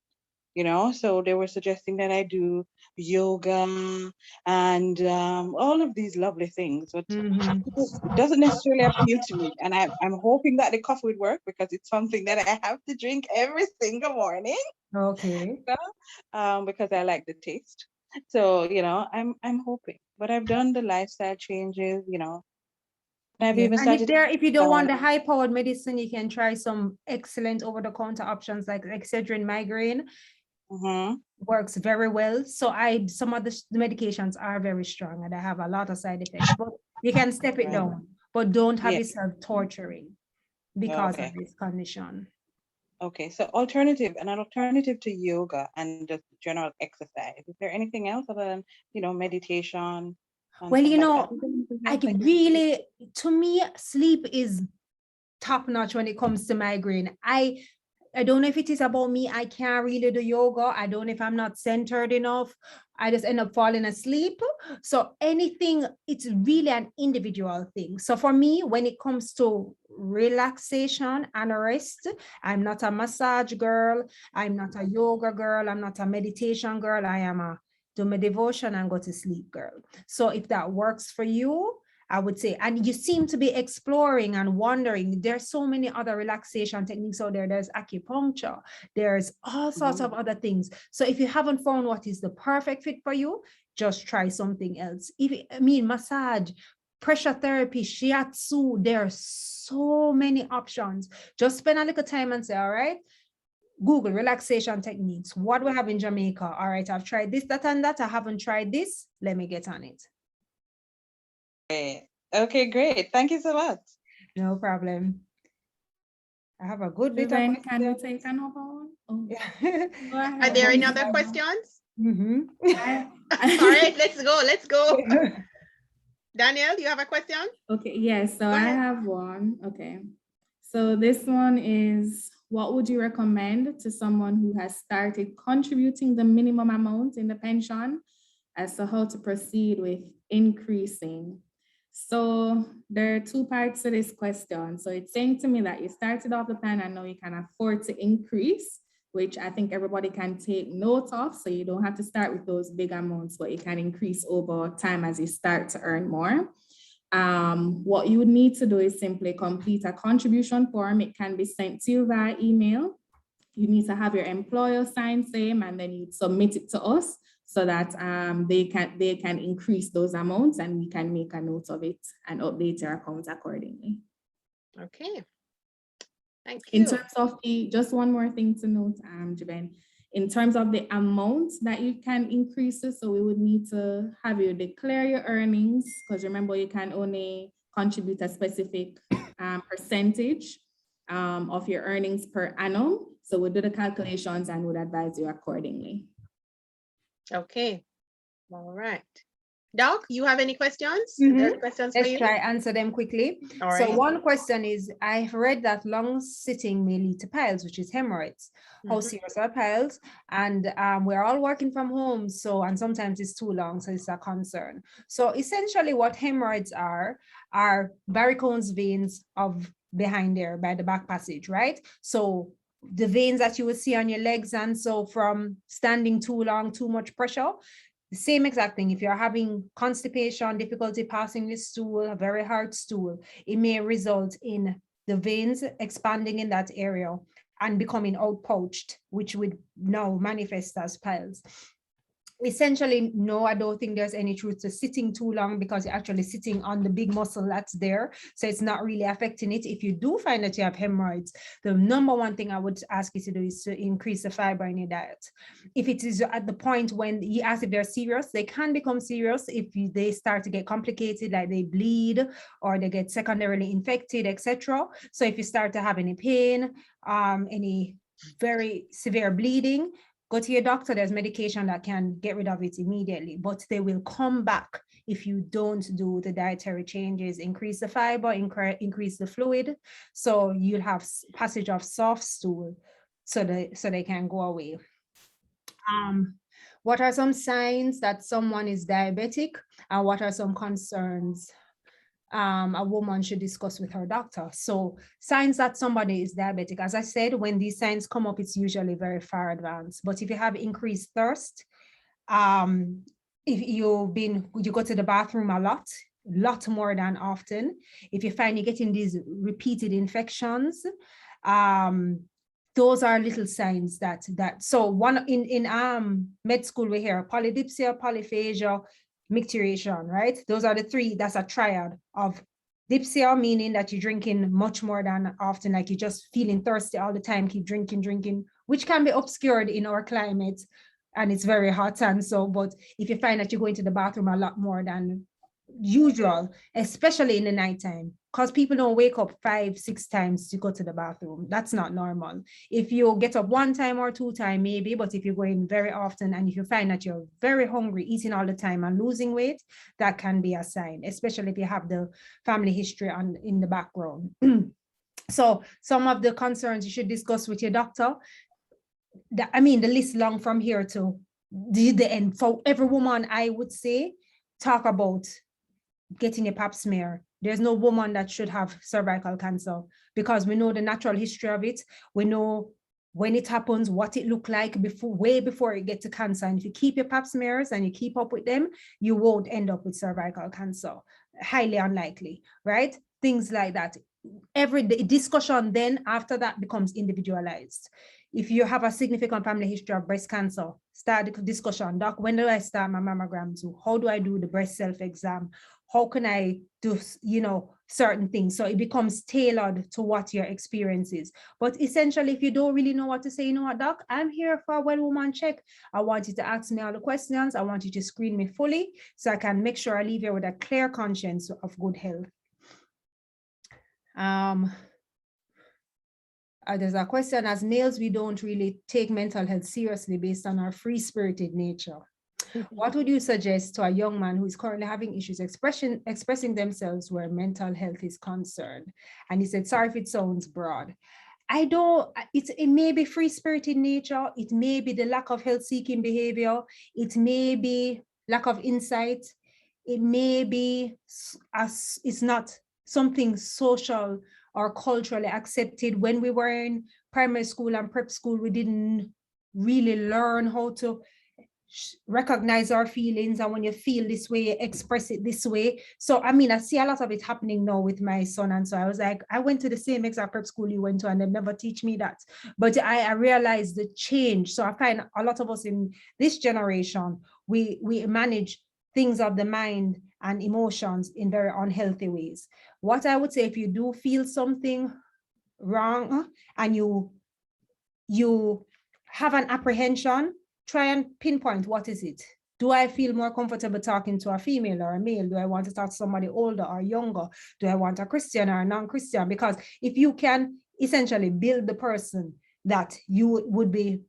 [SPEAKER 8] So they were suggesting that I do yoga and all of these lovely things, but it doesn't necessarily appeal to me. And I'm hoping that the coffee would work, because it's something that I have to drink every single morning.
[SPEAKER 7] Okay.
[SPEAKER 8] Because I like the taste. So, I'm hoping, but I've done the lifestyle changes, I've even started.
[SPEAKER 7] And if you don't want the high-powered medicine, you can try some excellent over-the-counter options like Excedrin migraine. Works very well. So some of the medications are very strong and I have a lot of side effects, but you can step it down, but don't have yourself torturing because of this condition.
[SPEAKER 8] Okay, so an alternative to yoga and just general exercise. Is there anything else other than, meditation?
[SPEAKER 7] Well, to me, sleep is top notch when it comes to migraine. I don't know if it is about me. I can't really do yoga. I don't know if I'm not centered enough. I just end up falling asleep. So anything, it's really an individual thing. So for me, when it comes to relaxation and rest, I'm not a massage girl. I'm not a yoga girl. I'm not a meditation girl. I am do my devotion and go to sleep girl. So if that works for you, I would say, and you seem to be exploring and wondering, there's so many other relaxation techniques out there. There's acupuncture, there's all sorts of other things. So if you haven't found what is the perfect fit for you, just try something else. Massage, pressure therapy, shiatsu, there's so many options. Just spend a little time and say, all right, Google relaxation techniques. What we have in Jamaica? All right, I've tried this, that, and that. I haven't tried this. Let me get on it.
[SPEAKER 8] Okay, great. Thank you so much.
[SPEAKER 7] No problem. I have a good bit of
[SPEAKER 5] Juven, can we
[SPEAKER 7] questions.
[SPEAKER 5] take another one? Oh,
[SPEAKER 7] Yeah.
[SPEAKER 5] go ahead.
[SPEAKER 1] Are there any other
[SPEAKER 5] Lisa.
[SPEAKER 1] questions?
[SPEAKER 7] Mhm.
[SPEAKER 1] All right, let's go. Let's go. Daniel, you have a question?
[SPEAKER 5] Okay, yes, so
[SPEAKER 1] Go
[SPEAKER 5] I
[SPEAKER 1] ahead.
[SPEAKER 5] have one. Okay. So this one is, what would you recommend to someone who has started contributing the minimum amount in the pension as to how to proceed with increasing? So there are two parts to this question. So it's saying to me that you started off the plan and now you can afford to increase, which I think everybody can take note of. So you don't have to start with those big amounts, but you can increase over time as you start to earn more. What you would need to do is simply complete a contribution form. It can be sent to you via email. You need to have your employer sign same, and then you submit it to us so that they can increase those amounts, and we can make a note of it and update your account accordingly.
[SPEAKER 1] Okay. Thank you.
[SPEAKER 5] In terms of just one more thing to note, Jaben, in terms of the amount that you can increase it, so we would need to have you declare your earnings, because remember, you can only contribute a specific percentage of your earnings per annum. So we'll do the calculations and would advise you accordingly.
[SPEAKER 1] Okay. All right. Doc, you have any questions?
[SPEAKER 7] Mhm.
[SPEAKER 1] There's questions for
[SPEAKER 7] Let's
[SPEAKER 1] you?
[SPEAKER 7] try answer them quickly.
[SPEAKER 1] All
[SPEAKER 7] So
[SPEAKER 1] right.
[SPEAKER 7] one question is, I've read that long sitting may lead to piles, which is hemorrhoids. How
[SPEAKER 1] Mhm.
[SPEAKER 7] serious are piles? And we're all working from home, so, and sometimes it's too long, so it's a concern. So essentially what hemorrhoids are varicose veins of behind there by the back passage, right? So the veins that you will see on your legs, and so from standing too long, too much pressure, the same exact thing. If you're having constipation, difficulty passing the stool, a very hard stool, it may result in the veins expanding in that area and becoming outpouched, which would now manifest as piles. Essentially, no, I don't think there's any truth to sitting too long, because you're actually sitting on the big muscle that's there. So it's not really affecting it. If you do find that you have hemorrhoids, the number one thing I would ask you to do is to increase the fiber in your diet. If it is at the point when you ask if they're serious, they can become serious if they start to get complicated, like they bleed or they get secondarily infected, etc. So if you start to have any pain, any very severe bleeding, go to your doctor. There's medication that can get rid of it immediately, but they will come back if you don't do the dietary changes, increase the fiber, increase the fluid. So you'll have passage of soft stool so they can go away. What are some signs that someone is diabetic, and what are some concerns a woman should discuss with her doctor? So signs that somebody is diabetic, as I said, when these signs come up, it's usually very far advanced. But if you have increased thirst, if you go to the bathroom a lot more than often, if you find you're getting these repeated infections, those are little signs that so one in med school we hear polydipsia, polyphagia, micturition, right? Those are the three. That's a triad of dipsia, meaning that you're drinking much more than often, like you're just feeling thirsty all the time, keep drinking, which can be obscured in our climate, and it's very hot. And so, but if you find that you're going to the bathroom a lot more than usual, especially in the nighttime, because people don't wake up 5-6 times to go to the bathroom. That's not normal. If you get up 1 time or 2 times, maybe, but if you're going very often and if you find that you're very hungry, eating all the time and losing weight, that can be a sign, especially if you have the family history in the background. So some of the concerns you should discuss with your doctor. The list long from here to the end. For every woman, I would say, talk about getting a pap smear. There's no woman that should have cervical cancer, because we know the natural history of it. We know when it happens, what it looked like way before it gets to cancer. And if you keep your pap smears and you keep up with them, you won't end up with cervical cancer. Highly unlikely, right? Things like that. Every discussion then after that becomes individualized. If you have a significant family history of breast cancer, start the discussion. Doc, when do I start my mammograms? How do I do the breast self-exam? How can I do, certain things? So it becomes tailored to what your experience is. But essentially, if you don't really know what to say, you know what, Doc, I'm here for a well-woman check. I want you to ask me all the questions. I want you to screen me fully so I can make sure I leave here with a clear conscience of good health. There's a question, as males, we don't really take mental health seriously based on our free-spirited nature. What would you suggest to a young man who is currently having issues expressing themselves where mental health is concerned? And he said, sorry if it sounds broad. It may be free-spirited nature, it may be the lack of health-seeking behavior, it may be lack of insight, it may be it's not something social or culturally accepted. When we were in primary school and prep school, we didn't really learn how to recognize our feelings, and when you feel this way, express it this way. So I mean, I see a lot of it happening now with my son, and so I was like, I went to the same exact prep school you went to, and they never teach me that. But I realized the change. So I find a lot of us in this generation, we manage things of the mind and emotions in very unhealthy ways. What I would say, if you do feel something wrong and you have an apprehension, try and pinpoint, what is it? Do I feel more comfortable talking to a female or a male? Do I want to talk to somebody older or younger? Do I want a Christian or a non-Christian? Because if you can essentially build the person that you would be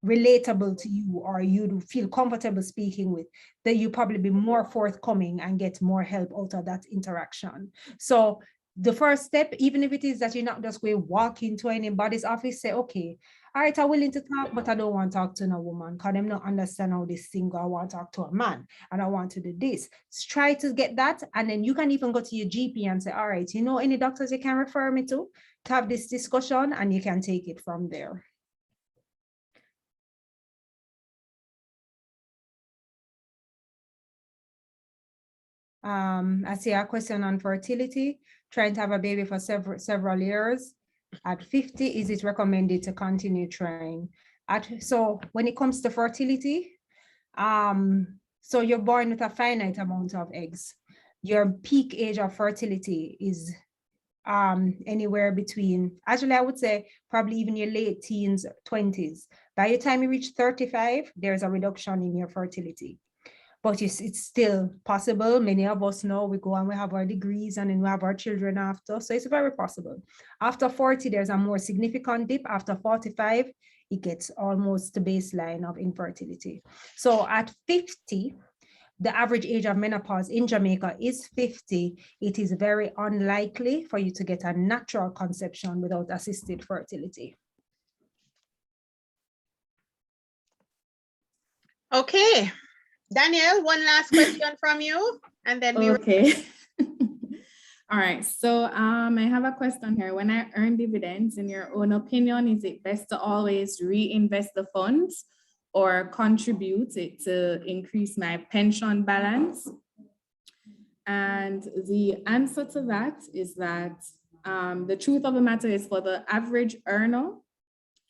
[SPEAKER 7] relatable to you, or you feel comfortable speaking with, then you probably be more forthcoming and get more help out of that interaction. So the first step, even if it is that you're not just going to walk into anybody's office, say, okay, all right, I'm willing to talk, but I don't want to talk to no woman because I'm not understand how this thing go. I want to talk to a man and I want to do this. So try to get that. And then you can even go to your GP and say, all right, you know, any doctors you can refer me to have this discussion, and you can take it from there. I see a question on fertility, trying to have a baby for several years. At 50, is it recommended to continue trying? So when it comes to fertility, so you're born with a finite amount of eggs. Your peak age of fertility is anywhere between, actually I would say probably even your late teens, 20s. By the time you reach 35, there's a reduction in your fertility. But it's still possible. Many of us know we go and we have our degrees and then we have our children after. So it's very possible. After 40, there's a more significant dip. After 45, it gets almost the baseline of infertility. So at 50, the average age of menopause in Jamaica is 50. It is very unlikely for you to get a natural conception without assisted fertility.
[SPEAKER 1] Okay. Danielle, one last question from you, and then we
[SPEAKER 5] okay. All right, so I have a question here. When I earn dividends, in your own opinion, is it best to always reinvest the funds or contribute it to increase my pension balance? And the answer to that is that the truth of the matter is, for the average earner,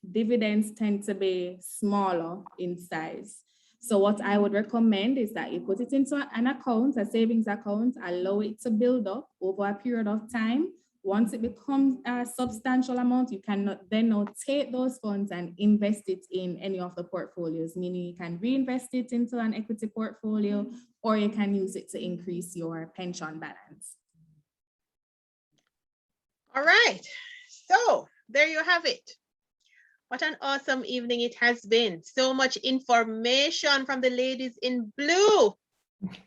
[SPEAKER 5] dividends tend to be smaller in size. So what I would recommend is that you put it into an account, a savings account, allow it to build up over a period of time. Once it becomes a substantial amount, you can then take those funds and invest it in any of the portfolios, meaning you can reinvest it into an equity portfolio, or you can use it to increase your pension balance.
[SPEAKER 1] All right, so there you have it. What an awesome evening it has been. So much information from the ladies in blue.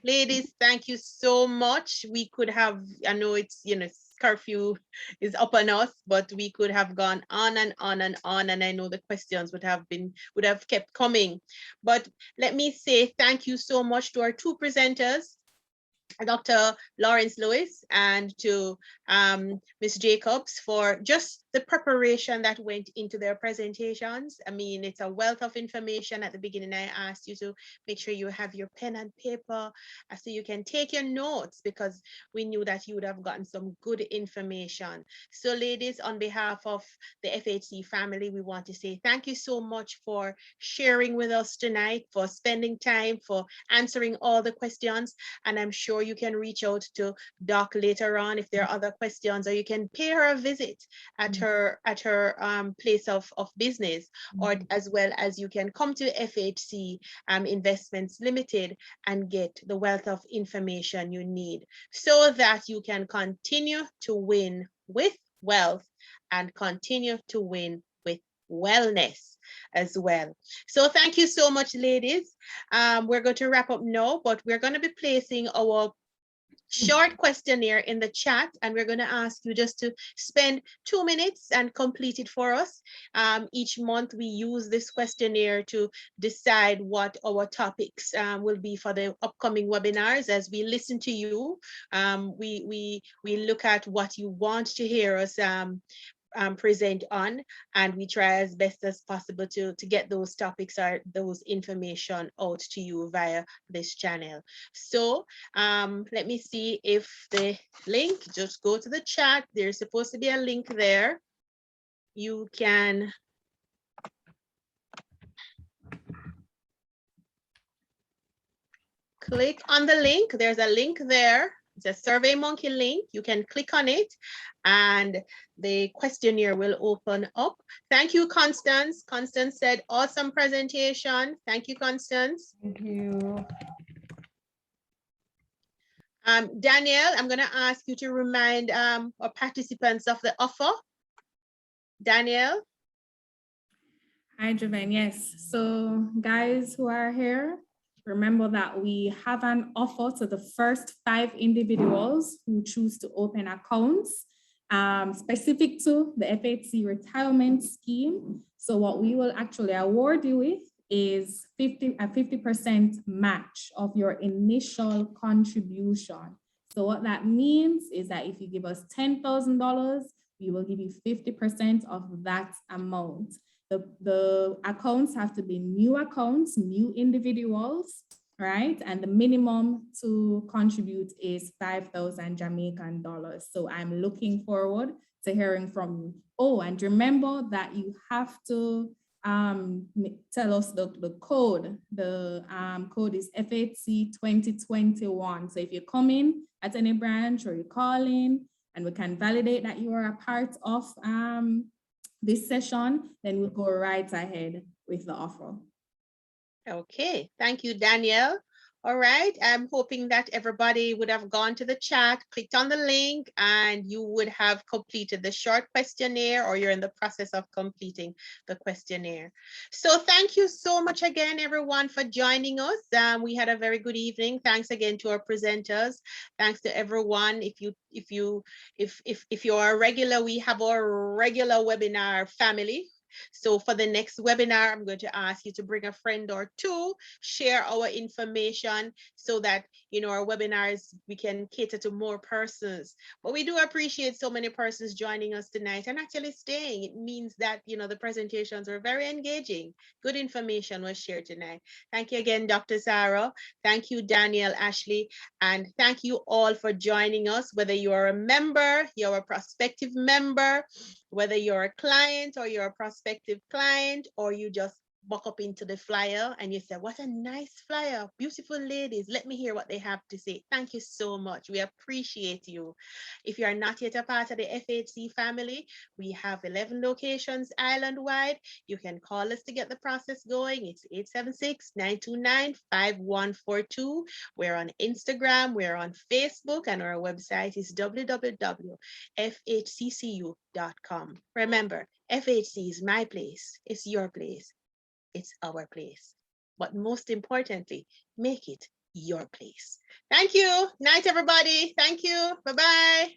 [SPEAKER 1] Ladies, thank you so much. We could have, I know it's, you know, curfew is up on us, but we could have gone on and on and on. And I know the questions would have kept coming. But let me say thank you so much to our two presenters, Dr. Lawrence Lewis and to Ms. Jacobs, for just the preparation that went into their presentations. I mean, it's a wealth of information. At the beginning, I asked you to make sure you have your pen and paper so you can take your notes, because we knew that you would have gotten some good information. So ladies, on behalf of the FHC family, we want to say thank you so much for sharing with us tonight, for spending time, for answering all the questions. And I'm sure you can reach out to Doc later on if there are other questions, or you can pay her a visit at her place of business, or as well as you can come to FHC Investments Limited and get the wealth of information you need so that you can continue to win with wealth and continue to win with wellness as well. So thank you so much, ladies. We're going to wrap up now, but we're going to be placing our short questionnaire in the chat, and we're going to ask you just to spend 2 minutes and complete it for us. Each month we use this questionnaire to decide what our topics will be for the upcoming webinars. As we listen to you, we look at what you want to hear us present on, and we try as best as possible to get those topics or those information out to you via this channel. So let me see if the link, just go to the chat. There's supposed to be a link there. You can click on the link. There's a link there. It's a SurveyMonkey link. You can click on it and the questionnaire will open up. Thank you, Constance. Constance said, awesome presentation. Thank you, Constance.
[SPEAKER 7] Thank you.
[SPEAKER 1] Danielle, I'm going to ask you to remind our participants of the offer. Danielle.
[SPEAKER 5] Hi, Javen. Yes. So guys who are here, remember that we have an offer to the first 5 individuals who choose to open accounts specific to the FHC retirement scheme. So what we will actually award you with is a 50% match of your initial contribution. So what that means is that if you give us $10,000, we will give you 50% of that amount. The accounts have to be new accounts, new individuals, right? And the minimum to contribute is 5,000 Jamaican dollars. So I'm looking forward to hearing from you. Oh, and remember that you have to tell us the code. The code is FHC 2021. So if you come in at any branch or you call in and we can validate that you are a part of this session, then we'll go right ahead with the offer.
[SPEAKER 1] Okay, thank you, Danielle. All right, I'm hoping that everybody would have gone to the chat, clicked on the link, and you would have completed the short questionnaire, or you're in the process of completing the questionnaire. So thank you so much again, everyone, for joining us. We had a very good evening. Thanks again to our presenters. Thanks to everyone. If you're a regular, we have our regular webinar family. So for the next webinar, I'm going to ask you to bring a friend or two, share our information so that, you know, our webinars, we can cater to more persons. But we do appreciate so many persons joining us tonight and actually staying. It means that, you know, the presentations were very engaging. Good information was shared tonight. Thank you again, Dr. Sarah. Thank you, Danielle, Ashley, and thank you all for joining us, whether you are a member, you're a prospective member, whether you're a client or you're a prospective client, or you just buck up into the flyer and you say, what a nice flyer, beautiful ladies, let me hear what they have to say. Thank you so much. We appreciate you. If you are not yet a part of the FHC family, we have 11 locations island-wide. You can call us to get the process going. It's 876-929-5142. We're on Instagram, we're on Facebook, and our website is www.fhccu.com. Remember, FHC is my place, it's your place, it's our place. But most importantly, make it your place. Thank you. Night, everybody. Thank you. Bye-bye.